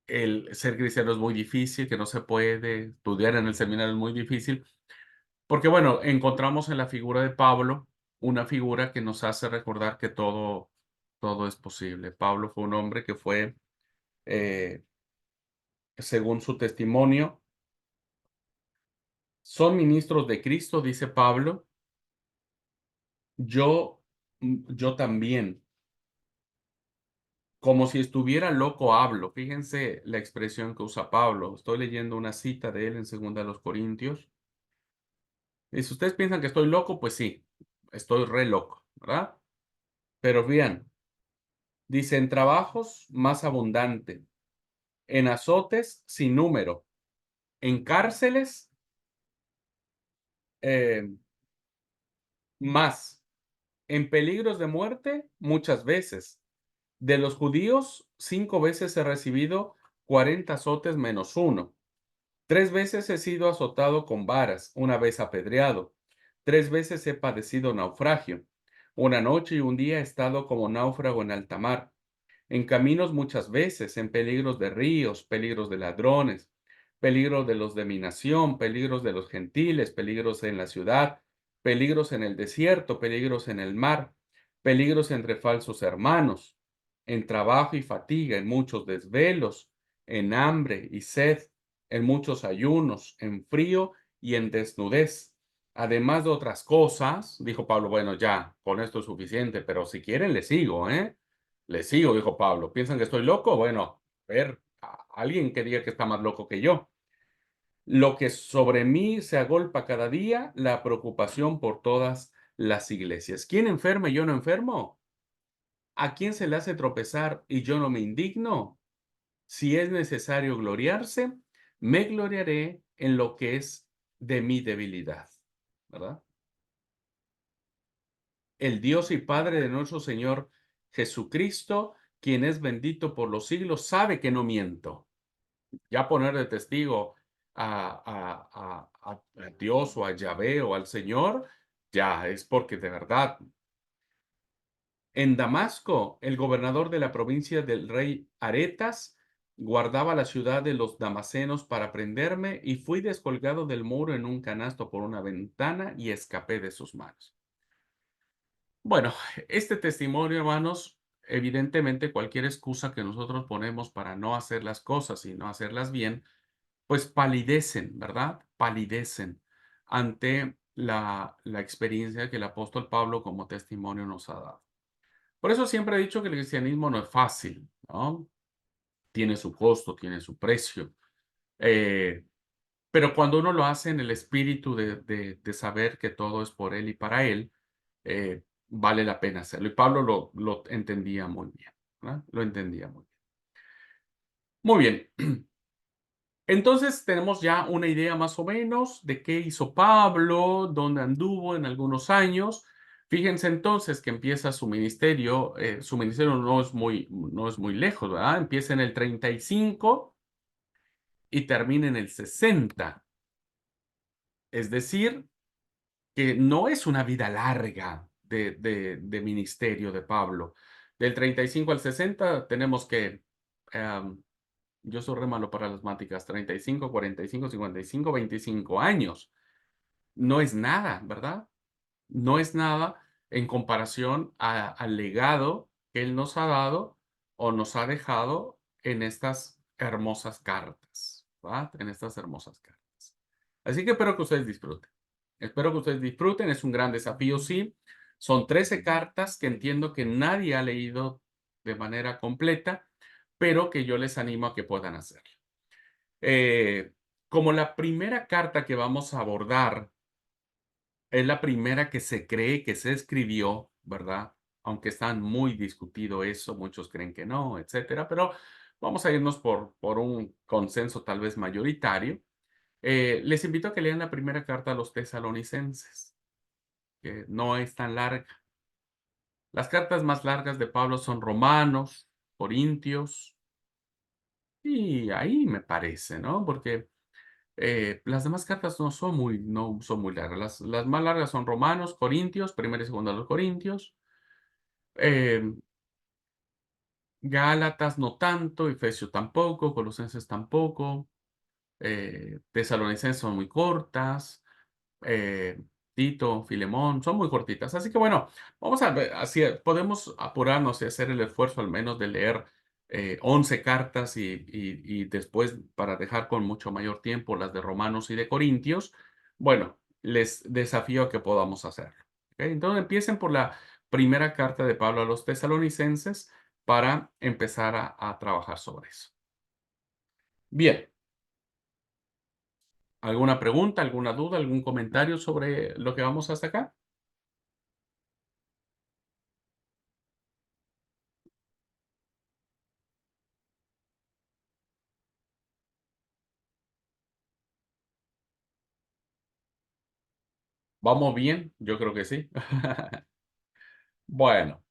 el ser cristiano es muy difícil, que no se puede, estudiar en el seminario es muy difícil, porque bueno, encontramos en la figura de Pablo una figura que nos hace recordar que todo es posible. Pablo fue un hombre que fue, eh, según su testimonio, son ministros de Cristo, dice Pablo, yo, yo también, como si estuviera loco hablo. Fíjense la expresión que usa Pablo. Estoy leyendo una cita de él en 2 Corintios. Y si ustedes piensan que estoy loco, pues sí, estoy re loco, ¿verdad? Pero bien, dice, en trabajos más abundante, en azotes sin número, en cárceles eh, más, en peligros de muerte muchas veces. De los judíos, 5 veces he recibido 40 azotes menos uno. 3 veces he sido azotado con varas, una vez apedreado. 3 veces he padecido naufragio. Una noche y un día he estado como náufrago en alta mar. En caminos muchas veces, en peligros de ríos, peligros de ladrones, peligros de los de mi nación, peligros de los gentiles, peligros en la ciudad, peligros en el desierto, peligros en el mar, peligros entre falsos hermanos, en trabajo y fatiga, en muchos desvelos, en hambre y sed, en muchos ayunos, en frío y en desnudez. Además de otras cosas, dijo Pablo, bueno, ya, con esto es suficiente, pero si quieren le sigo, ¿eh? Le sigo, dijo Pablo. ¿Piensan que estoy loco? Bueno, a ver, alguien que diga que está más loco que yo. Lo que sobre mí se agolpa cada día, la preocupación por todas las iglesias. ¿Quién enferma y yo no enfermo? ¿A quién se le hace tropezar y yo no me indigno? Si es necesario gloriarse, me gloriaré en lo que es de mi debilidad, ¿verdad? El Dios y Padre de nuestro Señor Jesucristo, quien es bendito por los siglos, sabe que no miento. Ya poner de testigo a Dios o a Yahvé o al Señor, ya es porque de verdad. En Damasco, el gobernador de la provincia del rey Aretas guardaba la ciudad de los Damasenos para prenderme y fui descolgado del muro en un canasto por una ventana y escapé de sus manos. Bueno, este testimonio, hermanos, evidentemente cualquier excusa que nosotros ponemos para no hacer las cosas y no hacerlas bien, pues palidecen, ¿verdad? Palidecen ante la experiencia que el apóstol Pablo como testimonio nos ha dado. Por eso siempre he dicho que el cristianismo no es fácil, ¿no? Tiene su costo, tiene su precio. eh, pero cuando uno lo hace en el espíritu de saber que todo es por Él y para Él, vale la pena hacerlo. Y Pablo lo entendía muy bien, ¿verdad? Lo entendía muy bien. Muy bien. Entonces tenemos ya una idea más o menos de qué hizo Pablo, dónde anduvo en algunos años. Fíjense entonces que empieza su ministerio no es muy lejos, ¿verdad? Empieza en el 35 y termina en el 60. Es decir, que no es una vida larga de ministerio de Pablo. Del 35 al 60 tenemos que, yo soy re malo para las matemáticas, 35, 45, 55, 25 años. No es nada, ¿verdad? No es nada en comparación al legado que él nos ha dado o nos ha dejado en estas hermosas cartas, ¿verdad? En estas hermosas cartas. Así que espero que ustedes disfruten. Espero que ustedes disfruten. Es un gran desafío, sí. Son 13 cartas que entiendo que nadie ha leído de manera completa, pero que yo les animo a que puedan hacerlo. Eh, como la primera carta que vamos a abordar es la primera que se cree que se escribió, ¿verdad? Aunque están muy discutido eso, muchos creen que no, etcétera, pero vamos a irnos por un consenso tal vez mayoritario. Les invito a que lean la primera carta a los tesalonicenses, que no es tan larga. Las cartas más largas de Pablo son Romanos, Corintios, y ahí me parece, ¿no? Porque las demás cartas no son muy largas. Las más largas son Romanos, Corintios, primera y segunda de los Corintios, em, Gálatas no tanto, Efesios tampoco, Colosenses tampoco, Tesalonicenses son muy cortas, eh, Tito, Filemón, son muy cortitas. Así que bueno, vamos a ver, así podemos apurarnos y hacer el esfuerzo al menos de leer 11 cartas y después para dejar con mucho mayor tiempo las de Romanos y de Corintios. Bueno, les desafío a que podamos hacerlo. ¿Ok? Entonces empiecen por la primera carta de Pablo a los tesalonicenses para empezar a trabajar sobre eso. Bien, ¿alguna pregunta, alguna duda, algún comentario sobre lo que vamos hasta acá? ¿Vamos bien? Yo creo que sí. Bueno,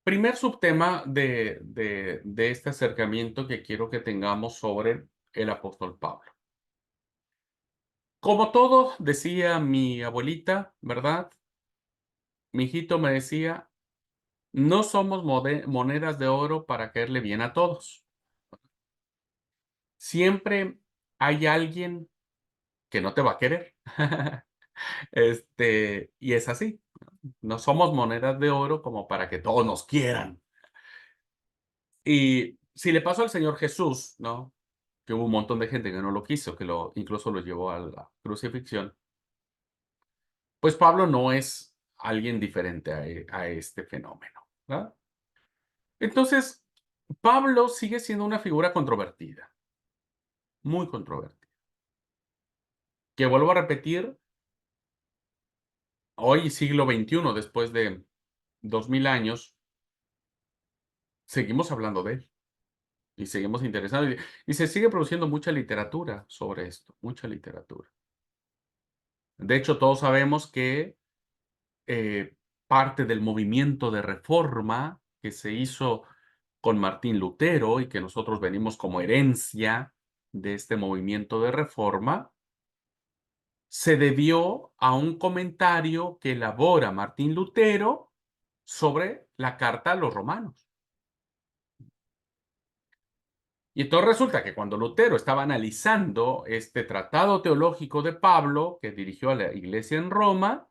primer subtema de este acercamiento que quiero que tengamos sobre el apóstol Pablo. Como todo, decía mi abuelita, ¿verdad? Mi hijito me decía, no somos monedas de oro para caerle bien a todos. Siempre hay alguien que no te va a querer. Y es así. No somos monedas de oro como para que todos nos quieran. Y si le pasó al Señor Jesús, ¿no? Que hubo un montón de gente que no lo quiso, incluso lo llevó a la crucifixión, pues Pablo no es alguien diferente a este fenómeno, ¿verdad? Entonces, Pablo sigue siendo una figura controvertida, muy controvertida, que vuelvo a repetir, hoy siglo XXI, después de 2000 años, seguimos hablando de él y seguimos interesados y se sigue produciendo mucha literatura sobre esto, mucha literatura. De hecho, todos sabemos que eh, parte del movimiento de reforma que se hizo con Martín Lutero y que nosotros venimos como herencia de este movimiento de reforma, se debió a un comentario que elabora Martín Lutero sobre la carta a los romanos. Y entonces resulta que cuando Lutero estaba analizando este tratado teológico de Pablo, que dirigió a la iglesia en Roma,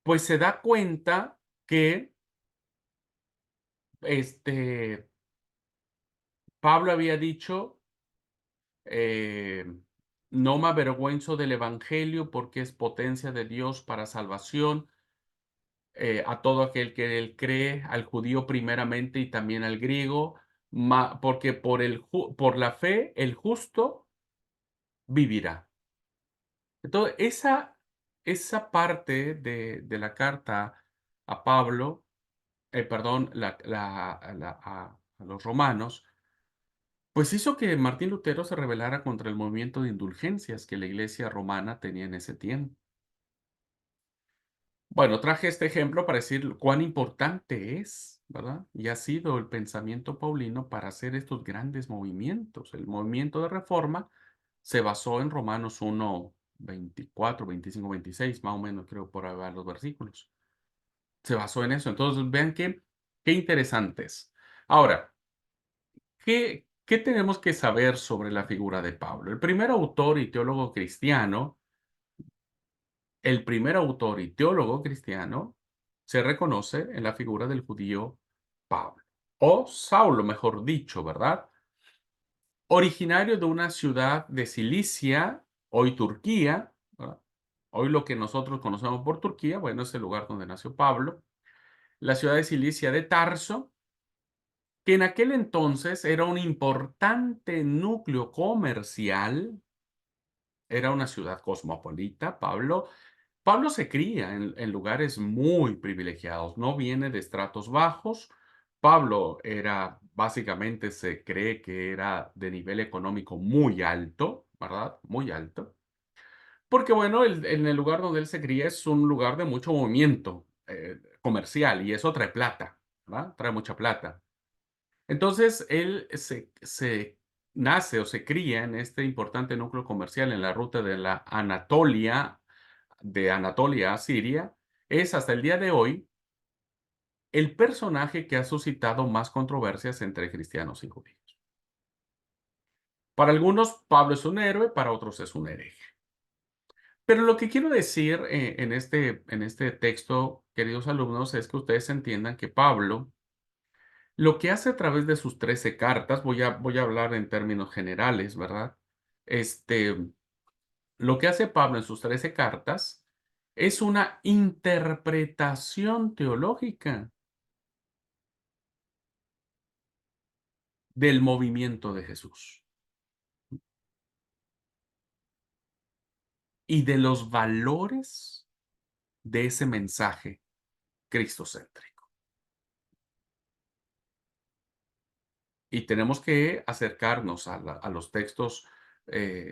pues se da cuenta que Pablo había dicho, no me avergüenzo del evangelio porque es potencia de Dios para salvación a todo aquel que él cree, al judío primeramente y también al griego, porque por la fe el justo vivirá. Entonces, esa parte de la carta a Pablo, perdón, a los romanos, pues hizo que Martín Lutero se rebelara contra el movimiento de indulgencias que la iglesia romana tenía en ese tiempo. Bueno, traje este ejemplo para decir cuán importante es, ¿verdad? Y ha sido el pensamiento paulino para hacer estos grandes movimientos. El movimiento de reforma se basó en Romanos 1, 24, 25, 26, más o menos creo por ahí van los versículos. Se basó en eso. Entonces, vean qué interesantes. Ahora, ¿qué tenemos que saber sobre la figura de Pablo? El primer autor y teólogo cristiano se reconoce en la figura del judío Pablo, o Saulo, mejor dicho, ¿verdad? Originario de una ciudad de Cilicia, hoy Turquía, ¿verdad? Hoy lo que nosotros conocemos por Turquía, bueno, es el lugar donde nació Pablo, la ciudad de Cilicia de Tarso, que en aquel entonces era un importante núcleo comercial, era una ciudad cosmopolita. Pablo se cría en lugares muy privilegiados, no viene de estratos bajos. Pablo básicamente se cree que era de nivel económico muy alto, ¿verdad? Muy alto. Porque bueno, en el lugar donde él se cría es un lugar de mucho movimiento comercial y eso trae plata, ¿verdad? Trae mucha plata. Entonces, él se nace o se cría en este importante núcleo comercial en la ruta de Anatolia a Siria. Es hasta el día de hoy el personaje que ha suscitado más controversias entre cristianos y judíos. Para algunos, Pablo es un héroe, para otros es un hereje. Pero lo que quiero decir en este texto, queridos alumnos, es que ustedes entiendan que Pablo lo que hace a través de sus 13 cartas, voy a hablar en términos generales, ¿verdad? Este, lo que hace Pablo en sus 13 cartas es una interpretación teológica del movimiento de Jesús y de los valores de ese mensaje cristocéntrico. Y tenemos que acercarnos a los textos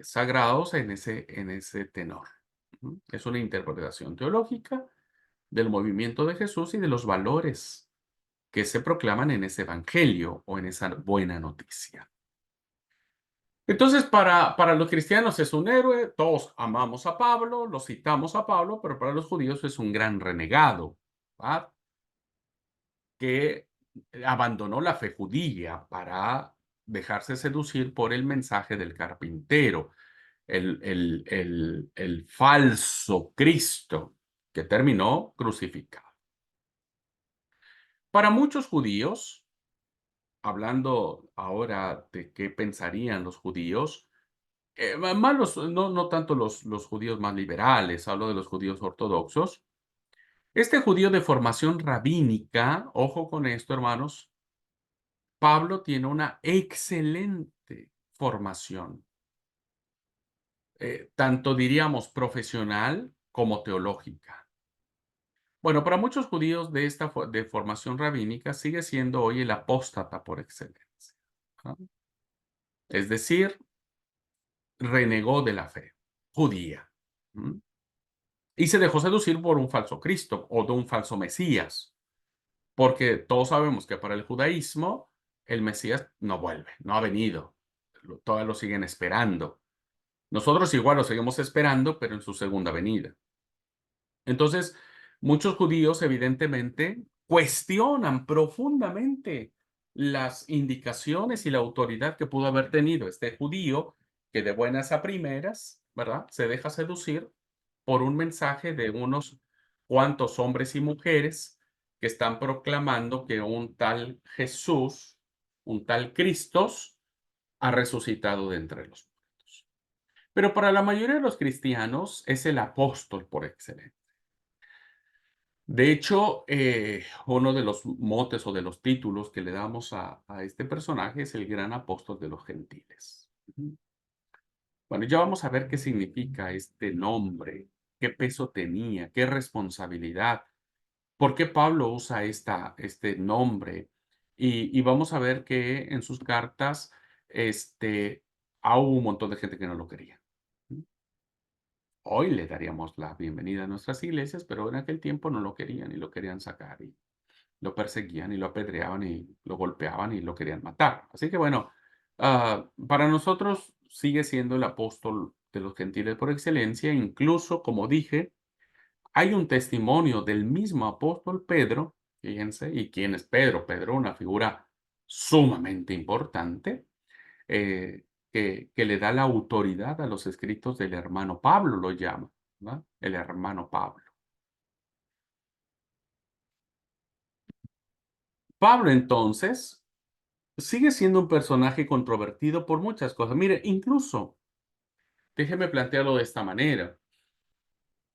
sagrados en ese tenor. Es una interpretación teológica del movimiento de Jesús y de los valores que se proclaman en ese evangelio o en esa buena noticia. Entonces, para los cristianos es un héroe, todos amamos a Pablo, lo citamos a Pablo, pero para los judíos es un gran renegado, ¿verdad? Que abandonó la fe judía para dejarse seducir por el mensaje del carpintero, el falso Cristo que terminó crucificado. Para muchos judíos, hablando ahora de qué pensarían los judíos, no tanto los judíos más liberales, hablo de los judíos ortodoxos. Este judío de formación rabínica, ojo con esto, hermanos, Pablo tiene una excelente formación, tanto diríamos profesional como teológica. Bueno, para muchos judíos de formación rabínica sigue siendo hoy el apóstata por excelencia, ¿no? Es decir, renegó de la fe judía. ¿M? Y se dejó seducir por un falso Cristo o de un falso Mesías, porque todos sabemos que para el judaísmo el Mesías no vuelve, no ha venido, todavía lo siguen esperando. Nosotros igual lo seguimos esperando, pero en su segunda venida. Entonces, muchos judíos evidentemente cuestionan profundamente las indicaciones y la autoridad que pudo haber tenido este judío que de buenas a primeras, ¿verdad? Se deja seducir por un mensaje de unos cuantos hombres y mujeres que están proclamando que un tal Jesús, un tal Cristo, ha resucitado de entre los muertos. Pero para la mayoría de los cristianos es el apóstol por excelencia. De hecho, uno de los motes o de los títulos que le damos a este personaje es el gran apóstol de los gentiles. Ujú. Bueno, ya vamos a ver qué significa este nombre, qué peso tenía, qué responsabilidad, por qué Pablo usa este nombre. Y vamos a ver que en sus cartas hubo un montón de gente que no lo quería. Hoy le daríamos la bienvenida a nuestras iglesias, pero en aquel tiempo no lo querían y lo querían sacar. Y lo perseguían y lo apedreaban y lo golpeaban y lo querían matar. Así que bueno, para nosotros sigue siendo el apóstol de los gentiles por excelencia. Incluso, como dije, hay un testimonio del mismo apóstol Pedro, fíjense, ¿y quién es Pedro? Pedro, una figura sumamente importante, que le da la autoridad a los escritos del hermano Pablo, lo llama, ¿verdad? El hermano Pablo. Pablo, entonces, sigue siendo un personaje controvertido por muchas cosas. Mire, incluso, déjeme plantearlo de esta manera.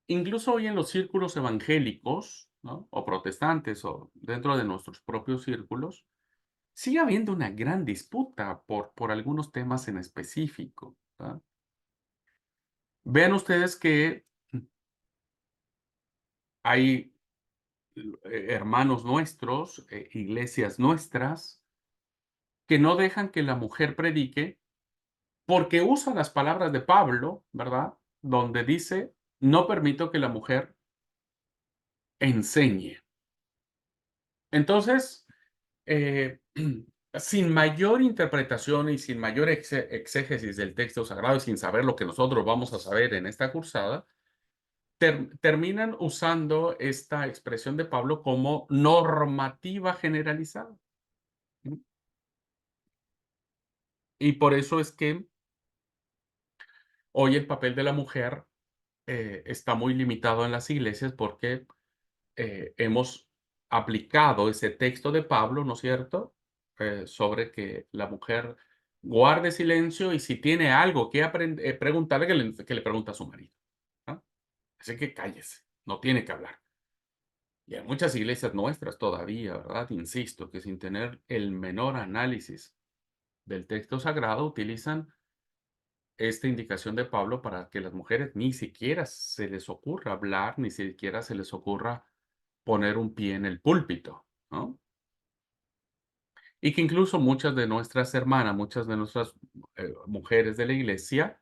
Incluso hoy en los círculos evangélicos, ¿no? O protestantes, o dentro de nuestros propios círculos, sigue habiendo una gran disputa por algunos temas en específico, ¿verdad? Vean ustedes que hay hermanos nuestros, iglesias nuestras, que no dejan que la mujer predique porque usa las palabras de Pablo, ¿verdad? Donde dice, no permito que la mujer enseñe. Entonces, eh, sin mayor interpretación y sin mayor exégesis del texto sagrado y sin saber lo que nosotros vamos a saber en esta cursada, terminan usando esta expresión de Pablo como normativa generalizada. ¿Mm? Y por eso es que hoy el papel de la mujer está muy limitado en las iglesias porque hemos aplicado ese texto de Pablo, ¿no es cierto? Sobre que la mujer guarde silencio y si tiene algo que preguntarle, que le pregunte a su marido. ¿No? Así que cállese, no tiene que hablar. Y hay muchas iglesias nuestras todavía, ¿verdad? Insisto, que sin tener el menor análisis del texto sagrado utilizan esta indicación de Pablo para que las mujeres ni siquiera se les ocurra hablar, ni siquiera se les ocurra poner un pie en el púlpito, ¿no? Y que incluso muchas de nuestras hermanas, muchas de nuestras mujeres de la iglesia,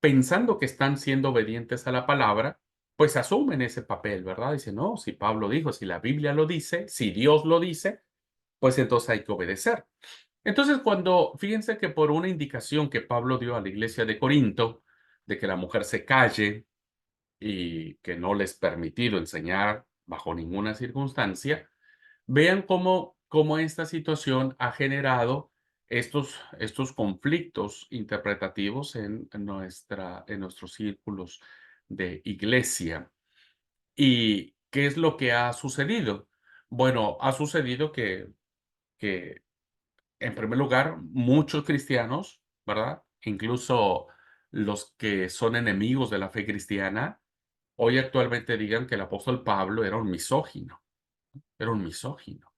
pensando que están siendo obedientes a la palabra, pues asumen ese papel, ¿verdad? Dicen, no, si Pablo dijo, si la Biblia lo dice, si Dios lo dice, pues entonces hay que obedecer. Entonces, fíjense que por una indicación que Pablo dio a la iglesia de Corinto, de que la mujer se calle y que no les permitido enseñar bajo ninguna circunstancia, vean cómo esta situación ha generado estos conflictos interpretativos en nuestros círculos de iglesia. ¿Y qué es lo que ha sucedido? Bueno, ha sucedido que en primer lugar, muchos cristianos, ¿verdad? Incluso los que son enemigos de la fe cristiana, hoy actualmente digan que el apóstol Pablo era un misógino, era un misógino.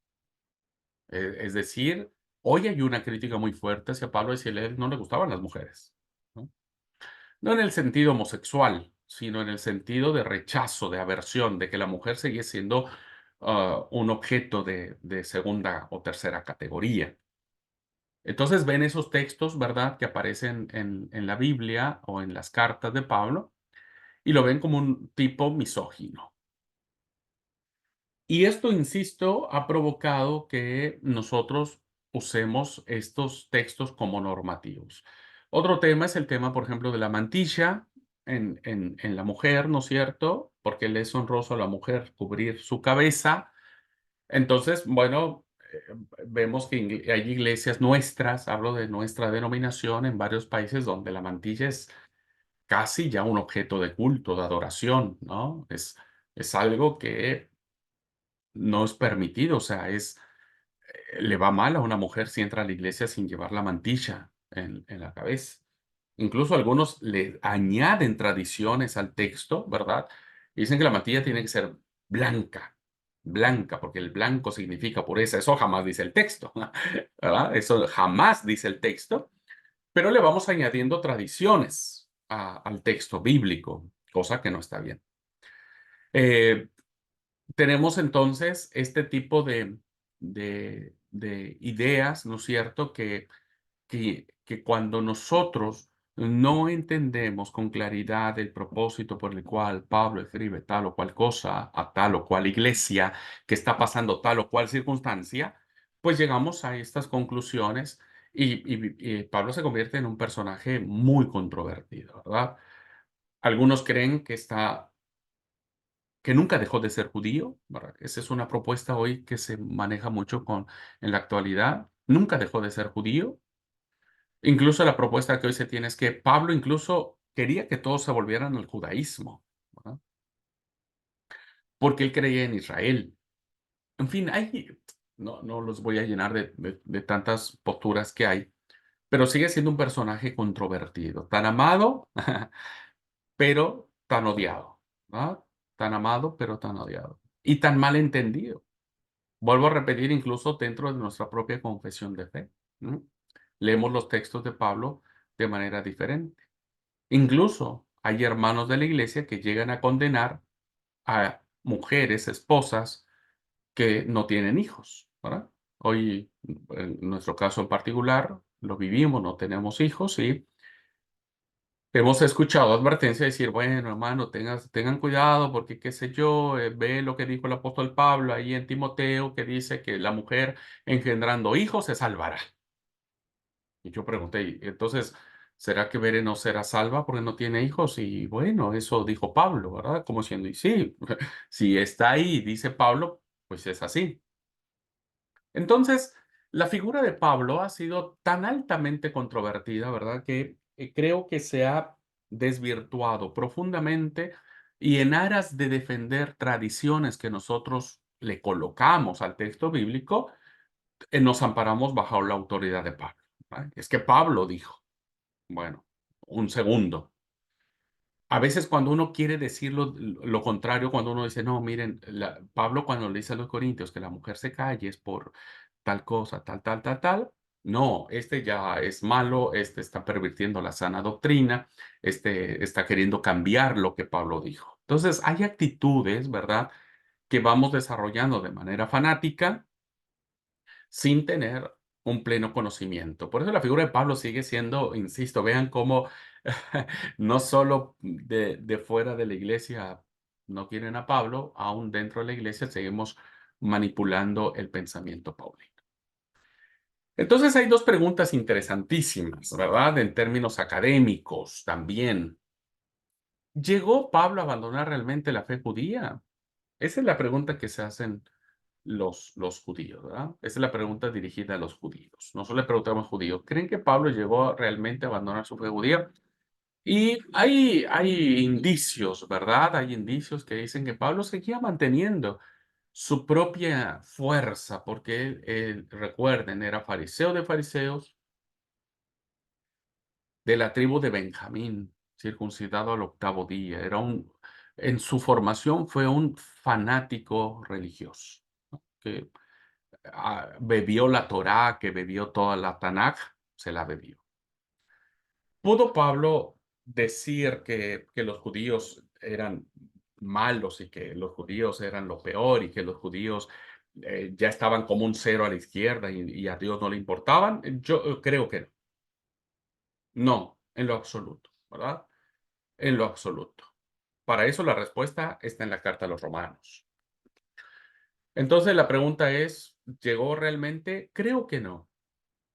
Es decir, hoy hay una crítica muy fuerte hacia Pablo y si a él no le gustaban las mujeres, ¿no? No en el sentido homosexual, sino en el sentido de rechazo, de aversión, de que la mujer sigue siendo un objeto de segunda o tercera categoría. Entonces ven esos textos, ¿verdad?, que aparecen en la Biblia o en las cartas de Pablo y lo ven como un tipo misógino. Y esto, insisto, ha provocado que nosotros usemos estos textos como normativos. Otro tema es el tema, por ejemplo, de la mantilla en la mujer, ¿no es cierto? Porque le es honroso a la mujer cubrir su cabeza. Entonces, bueno, vemos que hay iglesias nuestras, hablo de nuestra denominación, en varios países donde la mantilla es casi ya un objeto de culto, de adoración, ¿no? Es algo que no es permitido, o sea, le va mal a una mujer si entra a la iglesia sin llevar la mantilla en la cabeza. Incluso algunos le añaden tradiciones al texto, ¿verdad? Y dicen que la mantilla tiene que ser blanca, blanca, porque el blanco significa pureza. Eso jamás dice el texto, ¿verdad? Eso jamás dice el texto, pero le vamos añadiendo tradiciones al texto bíblico, cosa que no está bien. Eh, Tenemos entonces este tipo de ideas, ¿no es cierto?, que cuando nosotros no entendemos con claridad el propósito por el cual Pablo escribe tal o cual cosa a tal o cual iglesia, que está pasando tal o cual circunstancia, pues llegamos a estas conclusiones y Pablo se convierte en un personaje muy controvertido, ¿verdad? Algunos creen que nunca dejó de ser judío, ¿verdad? Esa es una propuesta hoy que se maneja mucho en la actualidad. Nunca dejó de ser judío. Incluso la propuesta que hoy se tiene es que Pablo incluso quería que todos se volvieran al judaísmo, ¿verdad? Porque él creía en Israel. En fin, no los voy a llenar de tantas posturas que hay, pero sigue siendo un personaje controvertido, tan amado, pero tan odiado, ¿verdad? Tan amado, pero tan odiado. Y tan mal entendido. Vuelvo a repetir, incluso dentro de nuestra propia confesión de fe, ¿no? Leemos los textos de Pablo de manera diferente. Incluso hay hermanos de la iglesia que llegan a condenar a mujeres, esposas, que no tienen hijos, ¿verdad? Hoy, en nuestro caso en particular, lo vivimos, no tenemos hijos y hemos escuchado advertencias de decir, bueno, hermano, tengan cuidado porque, qué sé yo, ve lo que dijo el apóstol Pablo ahí en Timoteo, que dice que la mujer engendrando hijos se salvará. Y yo pregunté, "¿Y entonces, será que Bere no será salva porque no tiene hijos?" Y bueno, eso dijo Pablo, ¿verdad? Como diciendo, y sí, si está ahí, dice Pablo, pues es así. Entonces, la figura de Pablo ha sido tan altamente controvertida, ¿verdad? Que creo que se ha desvirtuado profundamente y en aras de defender tradiciones que nosotros le colocamos al texto bíblico, nos amparamos bajo la autoridad de Pablo, ¿verdad? Es que Pablo dijo. Bueno, un segundo. A veces cuando uno quiere decir lo contrario, cuando uno dice, no, miren, Pablo cuando le dice a los corintios que la mujer se calle es por tal cosa, tal, tal, tal, tal. No, este ya es malo, este está pervirtiendo la sana doctrina, este está queriendo cambiar lo que Pablo dijo. Entonces, hay actitudes, ¿verdad?, que vamos desarrollando de manera fanática sin tener un pleno conocimiento. Por eso la figura de Pablo sigue siendo, insisto, vean cómo no solo de fuera de la iglesia no quieren a Pablo, aún dentro de la iglesia seguimos manipulando el pensamiento paulino. Entonces hay dos preguntas interesantísimas, ¿verdad? En términos académicos también. ¿Llegó Pablo a abandonar realmente la fe judía? Esa es la pregunta que se hacen los judíos, ¿verdad? Esa es la pregunta dirigida a los judíos. Nosotros le preguntamos a judíos, ¿creen que Pablo llegó realmente a abandonar su fe judía? Y hay indicios, ¿verdad? Hay indicios que dicen que Pablo seguía manteniendo su propia fuerza, porque recuerden, era fariseo de fariseos, de la tribu de Benjamín, circuncidado al octavo día. En su formación fue un fanático religioso, ¿no? Que bebió la Torá, que bebió toda la Tanaj, se la bebió. ¿Pudo Pablo decir que los judíos eran malos y que los judíos eran lo peor y que los judíos ya estaban como un cero a la izquierda y a Dios no le importaban? Yo creo que no. No, en lo absoluto, ¿verdad? En lo absoluto. Para eso la respuesta está en la carta a los romanos. Entonces la pregunta es, ¿llegó realmente? Creo que no.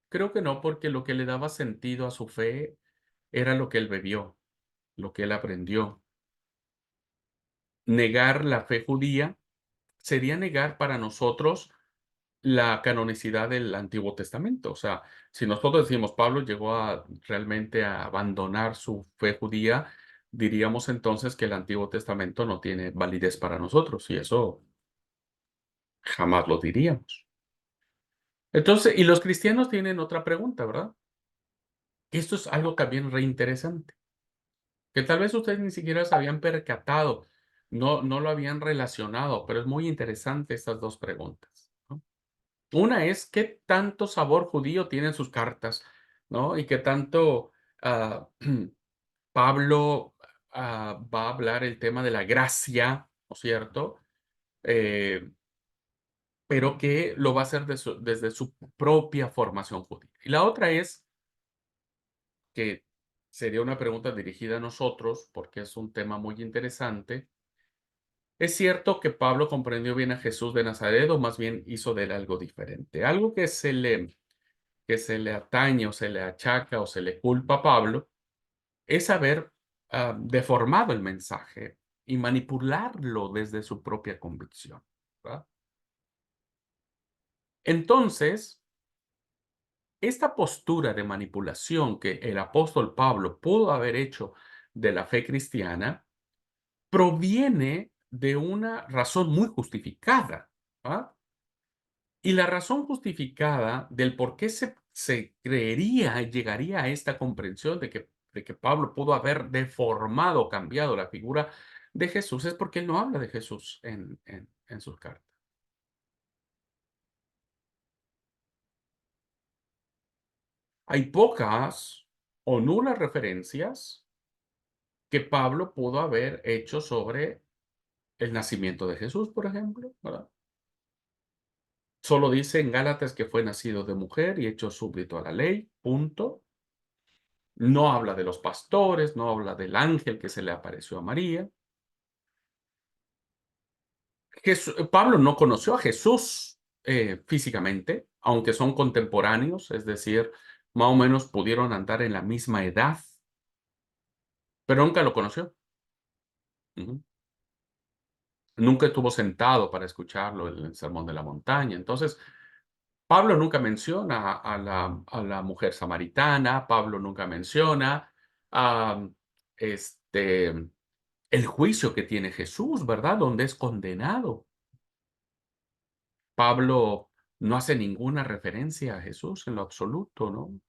Creo que no, porque lo que le daba sentido a su fe era lo que él bebió, lo que él aprendió. Negar la fe judía sería negar para nosotros la canonicidad del Antiguo Testamento. O sea, si nosotros decimos Pablo llegó a realmente a abandonar su fe judía, diríamos entonces que el Antiguo Testamento no tiene validez para nosotros, y eso jamás lo diríamos. Entonces, y los cristianos tienen otra pregunta, ¿verdad? Esto es algo también reinteresante, que tal vez ustedes ni siquiera se habían percatado, no lo habían relacionado, pero es muy interesante estas dos preguntas, ¿no? Una es, ¿qué tanto sabor judío tienen sus cartas? ¿No? Y qué tanto ah, Pablo va a hablar el tema de la gracia, ¿no es cierto? Eh, pero que lo va a hacer desde su propia formación judía. Y la otra es, que sería una pregunta dirigida a nosotros, porque es un tema muy interesante. ¿Es cierto que Pablo comprendió bien a Jesús de Nazaret o más bien hizo de él algo diferente? Algo que se le atañe o se le achaca o se le culpa a Pablo es haber deformado el mensaje y manipularlo desde su propia convicción, ¿verdad? Entonces, esta postura de manipulación que el apóstol Pablo pudo haber hecho de la fe cristiana proviene de una razón muy justificada, ¿ah? Y la razón justificada del por qué se creería, llegaría a esta comprensión de que Pablo pudo haber deformado, cambiado la figura de Jesús, es porque él no habla de Jesús en sus cartas. Hay pocas o nulas referencias que Pablo pudo haber hecho sobre el nacimiento de Jesús, por ejemplo, ¿verdad? Solo dice en Gálatas que fue nacido de mujer y hecho súbdito a la ley, punto. No habla de los pastores, no habla del ángel que se le apareció a María. Pablo no conoció a Jesús físicamente, aunque son contemporáneos, es decir, más o menos pudieron andar en la misma edad, pero nunca lo conoció. Ujú. Nunca estuvo sentado para escucharlo en el Sermón de la Montaña. Entonces, Pablo nunca menciona a la mujer samaritana, Pablo nunca menciona am, este, el juicio que tiene Jesús, ¿verdad? Donde es condenado. Pablo no hace ninguna referencia a Jesús en lo absoluto, ¿no?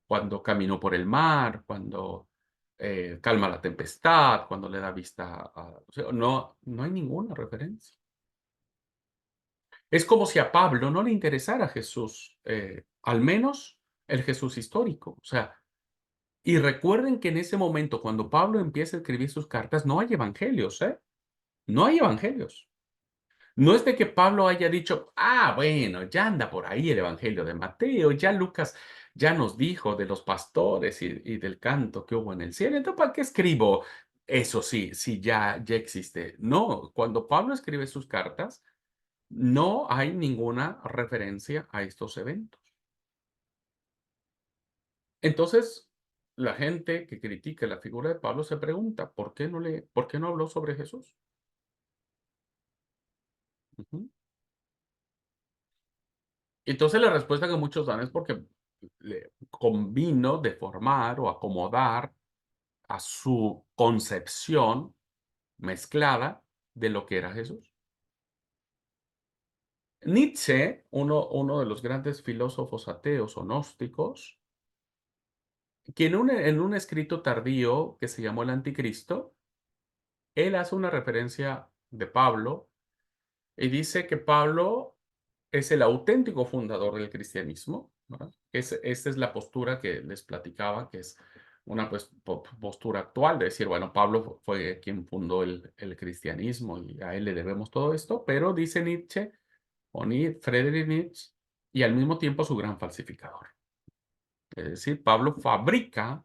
Cuando caminó por el mar, cuando calma la tempestad, cuando le da vista o sea, no hay ninguna referencia. Es como si a Pablo no le interesara Jesús, al menos el Jesús histórico. O sea, y recuerden que en ese momento, cuando Pablo empieza a escribir sus cartas, no hay evangelios, ¿eh? No hay evangelios. No es de que Pablo haya dicho, bueno, ya anda por ahí el evangelio de Mateo, ya Lucas ya nos dijo de los pastores y del canto que hubo en el cielo, entonces ¿para qué escribo eso sí, ya existe? No, cuando Pablo escribe sus cartas, no hay ninguna referencia a estos eventos. Entonces, la gente que critica la figura de Pablo se pregunta, ¿por qué no habló sobre Jesús? Ujú. Entonces, la respuesta que muchos dan es porque le convino deformar o acomodar a su concepción mezclada de lo que era Jesús. Nietzsche, uno de los grandes filósofos ateos o gnósticos, que en un escrito tardío que se llamó El Anticristo, él hace una referencia de Pablo y dice que Pablo es el auténtico fundador del cristianismo, ¿verdad? Esta es la postura que les platicaba, que es una pues, postura actual de decir, bueno, Pablo fue quien fundó el cristianismo y a él le debemos todo esto, pero dice Nietzsche, Friedrich Nietzsche, y al mismo tiempo su gran falsificador. Es decir, Pablo fabrica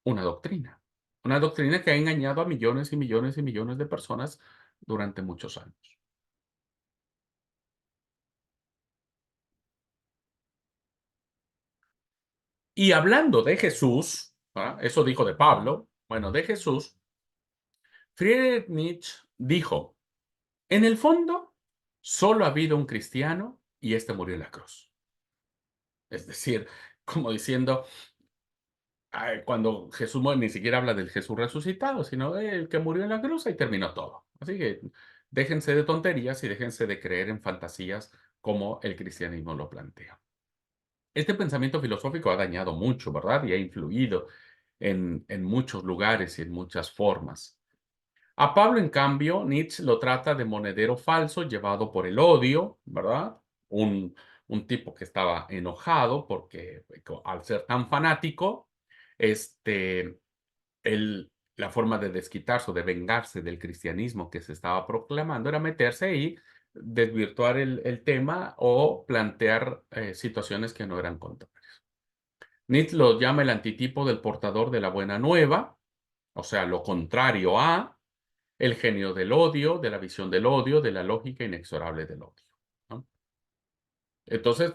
una doctrina que ha engañado a millones y millones y millones de personas durante muchos años. Y hablando de Jesús, ¿verdad? Eso dijo de Pablo. Bueno, de Jesús, Friedrich Nietzsche dijo, en el fondo, solo ha habido un cristiano y este murió en la cruz. Es decir, como diciendo, cuando Jesús muere, ni siquiera habla del Jesús resucitado, sino el que murió en la cruz y terminó todo. Así que déjense de tonterías y déjense de creer en fantasías como el cristianismo lo plantea. Este pensamiento filosófico ha dañado mucho, ¿verdad? Y ha influido en muchos lugares y en muchas formas. A Pablo, en cambio, Nietzsche lo trata de monedero falso llevado por el odio, ¿verdad? Un tipo que estaba enojado porque al ser tan fanático, este, la forma de desquitarse o de vengarse del cristianismo que se estaba proclamando era meterse y desvirtuar el tema o plantear situaciones que no eran contrarias. Nietzsche lo llama el antitipo del portador de la buena nueva, o sea, lo contrario a el genio del odio, de la visión del odio, de la lógica inexorable del odio, ¿no? Entonces,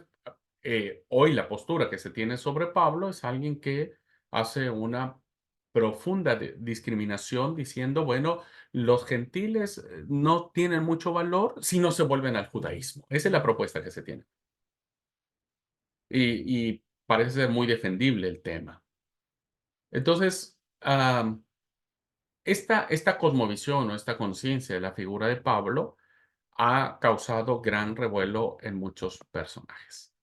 hoy la postura que se tiene sobre Pablo es alguien que hace una profunda discriminación diciendo, bueno, los gentiles no tienen mucho valor si no se vuelven al judaísmo. Esa es la propuesta que se tiene. Y parece ser muy defendible el tema. Entonces, esta cosmovisión o esta conciencia de la figura de Pablo ha causado gran revuelo en muchos personajes.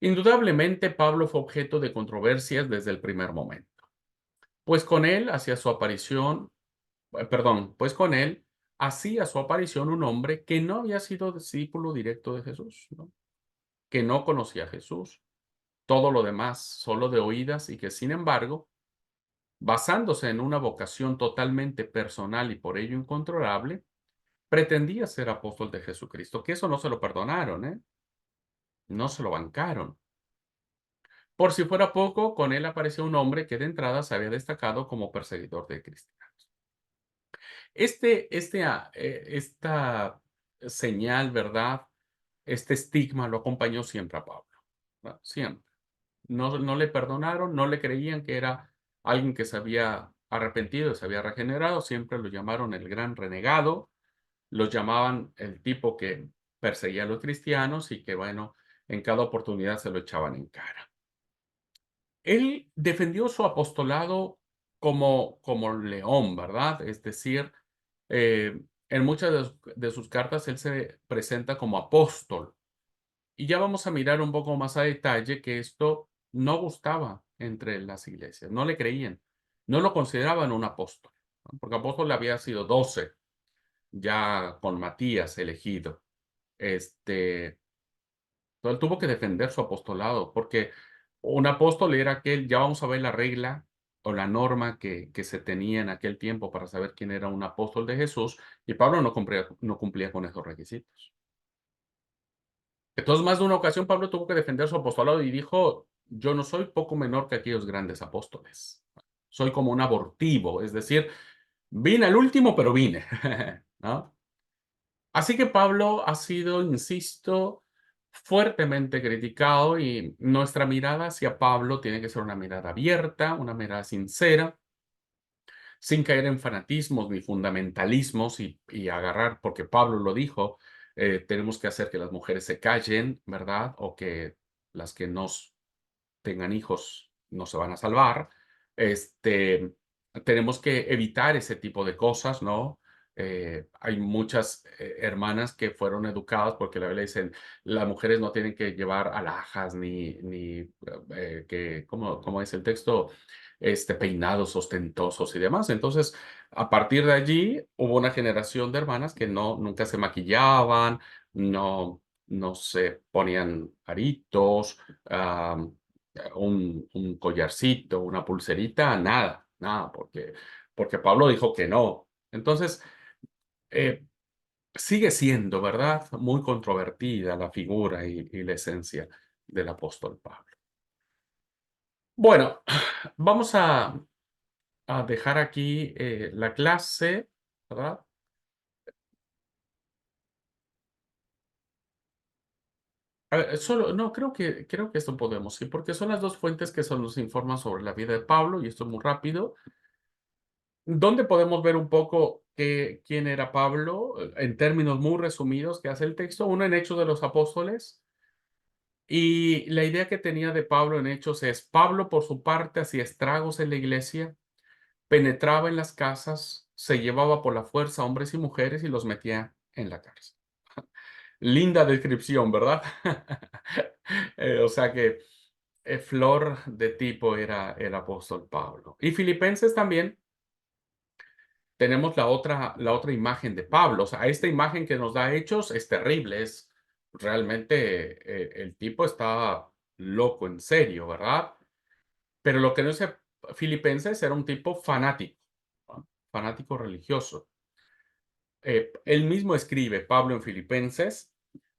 Indudablemente, Pablo fue objeto de controversias desde el primer momento, pues con él hacía su aparición, pues con él hacía su aparición un hombre que no había sido discípulo directo de Jesús, ¿no? Que no conocía a Jesús, todo lo demás solo de oídas y que, sin embargo, basándose en una vocación totalmente personal y por ello incontrolable, pretendía ser apóstol de Jesucristo, que eso no se lo perdonaron, ¿eh? No se lo bancaron. Por si fuera poco, con él apareció un hombre que de entrada se había destacado como perseguidor de cristianos. Esta señal, ¿verdad? Este estigma lo acompañó siempre a Pablo, ¿verdad? Siempre. No le perdonaron, no le creían que era alguien que se había arrepentido, se había regenerado, siempre lo llamaron el gran renegado, lo llamaban el tipo que perseguía a los cristianos y que, bueno, en cada oportunidad se lo echaban en cara. Él defendió su apostolado como león, ¿verdad? Es decir, en muchas de sus cartas él se presenta como apóstol. Y ya vamos a mirar un poco más a detalle que esto no gustaba entre las iglesias, no le creían, no lo consideraban un apóstol, ¿no? Porque apóstol había sido 12, ya con Matías elegido. Este, Él tuvo que defender su apostolado, porque un apóstol era aquel, ya vamos a ver la regla o la norma que se tenía en aquel tiempo para saber quién era un apóstol de Jesús, y Pablo no cumplía con esos requisitos. Entonces, más de una ocasión, Pablo tuvo que defender su apostolado y dijo, yo no soy poco menor que aquellos grandes apóstoles. Soy como un abortivo, es decir, vine al último, pero vine, ¿no? Así que Pablo ha sido, insisto, fuertemente criticado y nuestra mirada hacia Pablo tiene que ser una mirada abierta, una mirada sincera, sin caer en fanatismos ni fundamentalismos y agarrar, porque Pablo lo dijo, tenemos que hacer que las mujeres se callen, ¿verdad? O que las que nos tengan hijos no se van a salvar. Este, Tenemos que evitar ese tipo de cosas, ¿no? Hay muchas hermanas que fueron educadas porque la Biblia dice, las mujeres no tienen que llevar alhajas ¿cómo es el texto? Peinados ostentosos y demás. Entonces, a partir de allí hubo una generación de hermanas que nunca se maquillaban, no se ponían aritos, un collarcito, una pulserita, nada, nada, porque Pablo dijo que no. Entonces, eh, sigue siendo, ¿verdad? Muy controvertida la figura y la esencia del apóstol Pablo. Bueno, vamos a dejar aquí la clase, ¿verdad? Solo, no, creo que esto podemos, sí, porque son las dos fuentes que nos informan sobre la vida de Pablo, y esto es muy rápido. ¿Dónde podemos ver un poco quién era Pablo? En términos muy resumidos que hace el texto, uno en Hechos de los Apóstoles, y la idea que tenía de Pablo en Hechos es, Pablo por su parte hacía estragos en la iglesia, penetraba en las casas, se llevaba por la fuerza hombres y mujeres y los metía en la cárcel. Linda descripción, ¿verdad? O sea que flor de tipo era el apóstol Pablo. Y Filipenses también tenemos la otra imagen de Pablo. O sea, esta imagen que nos da Hechos es terrible. Es realmente el tipo está loco, en serio, ¿verdad? Pero lo que no dice Filipenses era un tipo fanático, ¿no? Fanático religioso. Él mismo escribe, Pablo en Filipenses,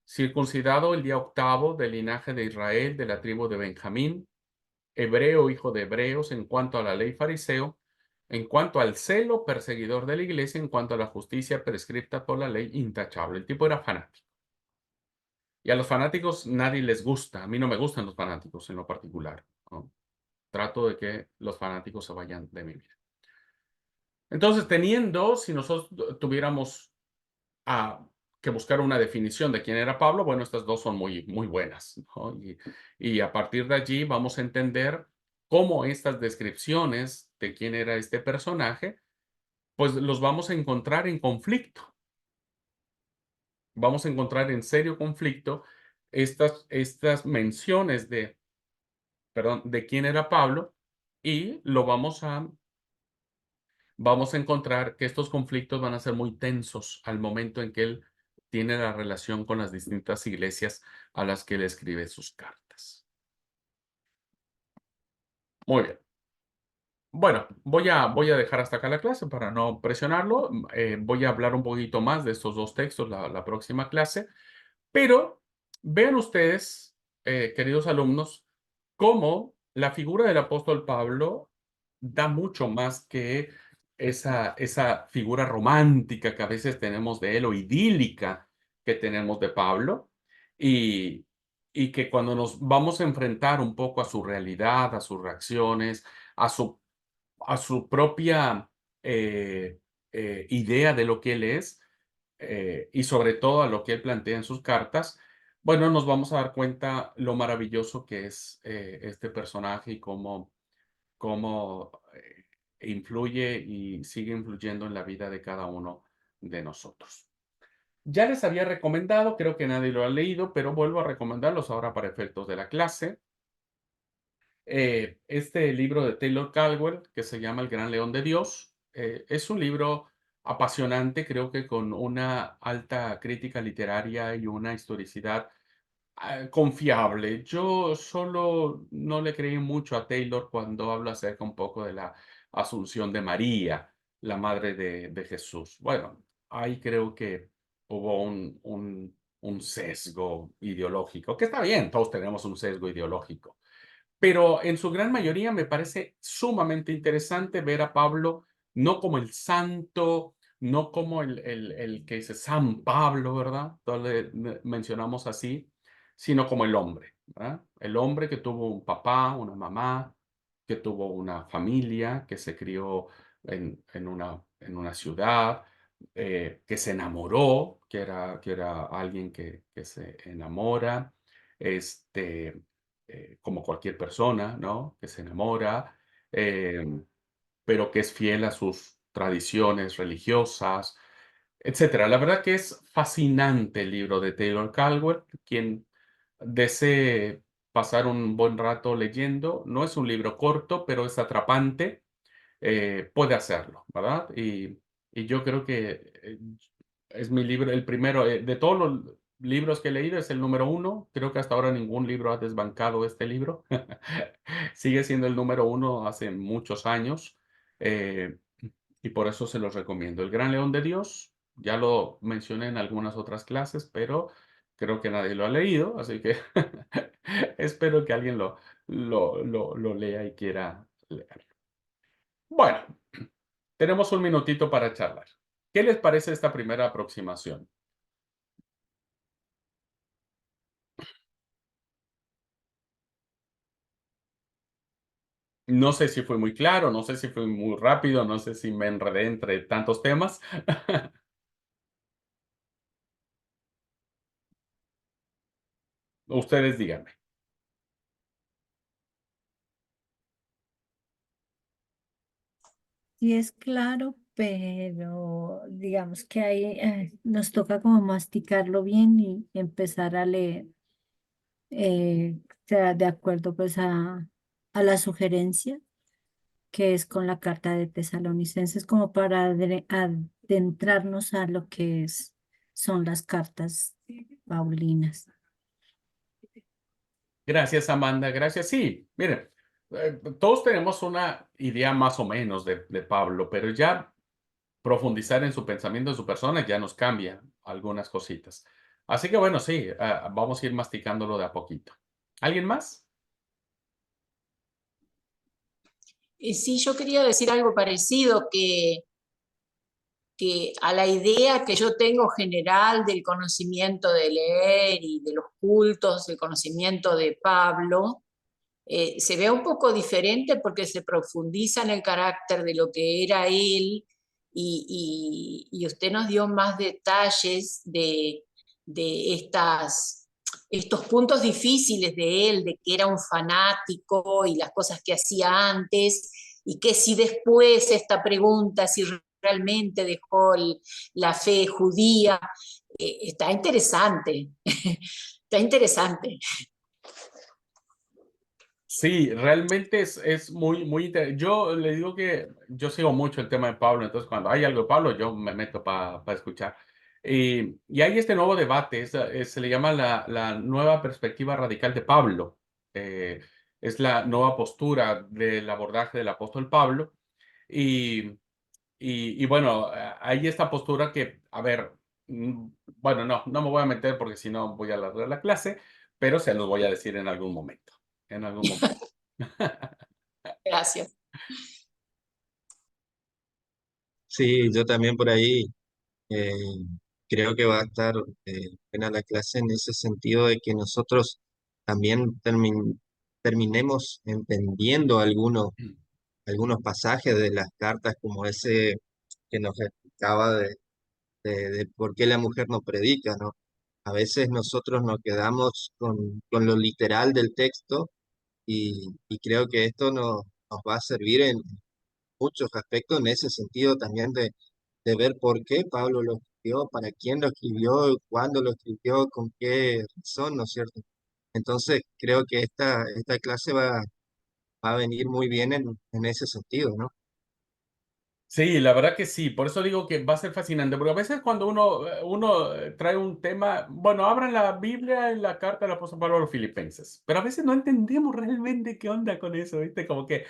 circuncidado el día octavo del linaje de Israel, de la tribu de Benjamín, hebreo, hijo de hebreos, en cuanto a la ley fariseo, en cuanto al celo perseguidor de la iglesia, en cuanto a la justicia prescripta por la ley intachable. El tipo era fanático. Y a los fanáticos nadie les gusta. A mí no me gustan los fanáticos en lo particular, ¿no? Trato de que los fanáticos se vayan de mi vida. Entonces, si nosotros tuviéramos a que buscar una definición de quién era Pablo, bueno, estas dos son muy, muy buenas, ¿no? Y a partir de allí vamos a entender cómo estas descripciones de quién era este personaje, pues los vamos a encontrar en conflicto. Vamos a encontrar en serio conflicto estas menciones perdón, de quién era Pablo, y vamos a encontrar que estos conflictos van a ser muy tensos al momento en que él tiene la relación con las distintas iglesias a las que él escribe sus cartas. Muy bien. Bueno, voy a dejar hasta acá la clase para no presionarlo. Voy a hablar un poquito más de estos dos textos la próxima clase. Pero vean ustedes, queridos alumnos, cómo la figura del apóstol Pablo da mucho más que esa figura romántica que a veces tenemos de él o idílica que tenemos de Pablo, y, y que cuando nos vamos a enfrentar un poco a su realidad, a sus reacciones, a su propia idea de lo que él es, y sobre todo a lo que él plantea en sus cartas, bueno, nos vamos a dar cuenta lo maravilloso que es este personaje y cómo influye y sigue influyendo en la vida de cada uno de nosotros. Ya les había recomendado, creo que nadie lo ha leído, pero vuelvo a recomendarlos ahora para efectos de la clase. Este libro de Taylor Caldwell, que se llama El Gran León de Dios, es un libro apasionante, creo que con una alta crítica literaria y una historicidad confiable. Yo solo no le creí mucho a Taylor cuando habla acerca un poco de la asunción de María, la madre de Jesús. Bueno, ahí creo que hubo un sesgo ideológico, que está bien, todos tenemos un sesgo ideológico, pero en su gran mayoría me parece sumamente interesante ver a Pablo no como el santo, no como el que dice San Pablo, ¿verdad? Todos le mencionamos así, sino como el hombre, ¿verdad? El hombre que tuvo un papá, una mamá, que tuvo una familia, que se crió en una ciudad, que se enamoró, que era alguien que se enamora, este, como cualquier persona, ¿no? Que se enamora, pero que es fiel a sus tradiciones religiosas, etcétera. La verdad que es fascinante el libro de Taylor Caldwell. Quien desee pasar un buen rato leyendo, no es un libro corto, pero es atrapante, puede hacerlo, ¿verdad? Y yo creo que es mi libro, el primero, de todos los libros que he leído, es el número uno. Creo que hasta ahora ningún libro ha desbancado este libro. Sigue siendo el número uno hace muchos años, eh, y por eso se los recomiendo. El Gran León de Dios, ya lo mencioné en algunas otras clases, pero creo que nadie lo ha leído, así que espero que alguien lo lea y quiera leerlo. Bueno, tenemos un minutito para charlar. ¿Qué les parece esta primera aproximación? No sé si fue muy claro, no sé si fue muy rápido, no sé si me enredé entre tantos temas. Ustedes díganme. Sí es claro, pero digamos que ahí nos toca como masticarlo bien y empezar a leer, o sea, de acuerdo pues a la sugerencia que es con la carta de Tesalonicenses, como para adentrarnos a lo que son las cartas paulinas. Gracias, Amanda. Gracias. Sí, miren, todos tenemos una idea más o menos de Pablo, pero ya profundizar en su pensamiento, en su persona, ya nos cambia algunas cositas. Así que bueno, sí, vamos a ir masticándolo de a poquito. ¿Alguien más? Sí, yo quería decir algo parecido, que a la idea que yo tengo general del conocimiento de leer y de los cultos, del conocimiento de Pablo, se ve un poco diferente porque se profundiza en el carácter de lo que era él y usted nos dio más detalles de estos puntos difíciles de él, de que era un fanático y las cosas que hacía antes, y que si después esta pregunta, si realmente dejó la fe judía, está interesante, está interesante. Sí, realmente es muy, muy interesante. Yo le digo que yo sigo mucho el tema de Pablo, entonces cuando hay algo de Pablo, yo me meto para escuchar. Y hay este nuevo debate, se le llama la nueva perspectiva radical de Pablo. Eh, es la nueva postura del abordaje del apóstol Pablo. Y, y bueno, hay esta postura que, a ver, bueno, no me voy a meter porque si no voy a alargar la clase, pero se los voy a decir en algún momento. En algún momento. Gracias. Sí, yo también por ahí eh, creo que va a estar buena la clase en ese sentido de que nosotros también terminemos entendiendo algunos pasajes de las cartas como ese que nos explicaba de por qué la mujer no predica, ¿no? A veces nosotros nos quedamos con lo literal del texto y creo que esto nos va a servir en muchos aspectos en ese sentido también de ver por qué Pablo lo escribió, para quién lo escribió, cuándo lo escribió, con qué razón, ¿no es cierto? Entonces creo que esta clase va a venir muy bien en ese sentido, ¿no? Sí, la verdad que sí. Por eso digo que va a ser fascinante, porque a veces cuando uno trae un tema, bueno, abran la Biblia en la carta del apóstol Pablo a los Filipenses, pero a veces no entendemos realmente qué onda con eso, ¿viste? Como que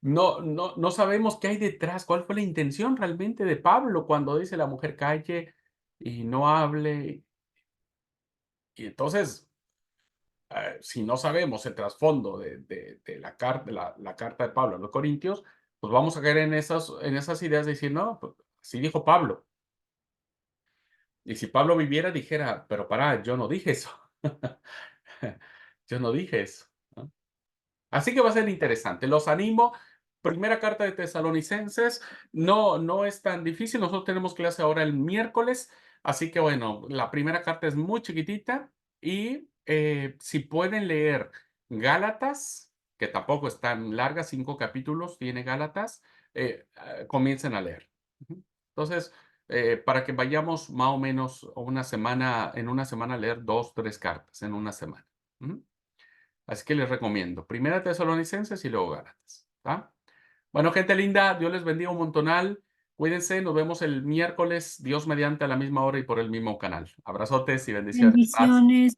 no sabemos qué hay detrás, cuál fue la intención realmente de Pablo cuando dice la mujer calle y no hable. Y entonces, si no sabemos el trasfondo de la carta de Pablo a los Corintios, pues vamos a caer en esas ideas de decir, no, pues así dijo Pablo. Y si Pablo viviera, dijera, pero pará, yo no dije eso. Yo no dije eso, ¿no? Así que va a ser interesante. Los animo. Primera carta de Tesalonicenses. No es tan difícil. Nosotros tenemos clase ahora el miércoles. Así que bueno, la primera carta es muy chiquitita. Y si pueden leer Gálatas, que tampoco es tan larga, 5 capítulos tiene Gálatas, comiencen a leer. Ujú. Entonces, para que vayamos más o menos en una semana a leer 2, 3 cartas en una semana. Ujú. Así que les recomiendo. Primera Tesalonicenses y luego Gálatas. ¿Va? Bueno, gente linda, Dios les bendiga un montonal. Cuídense, nos vemos el miércoles, Dios mediante a la misma hora y por el mismo canal. Abrazotes y bendiciones. Paz. Bendiciones.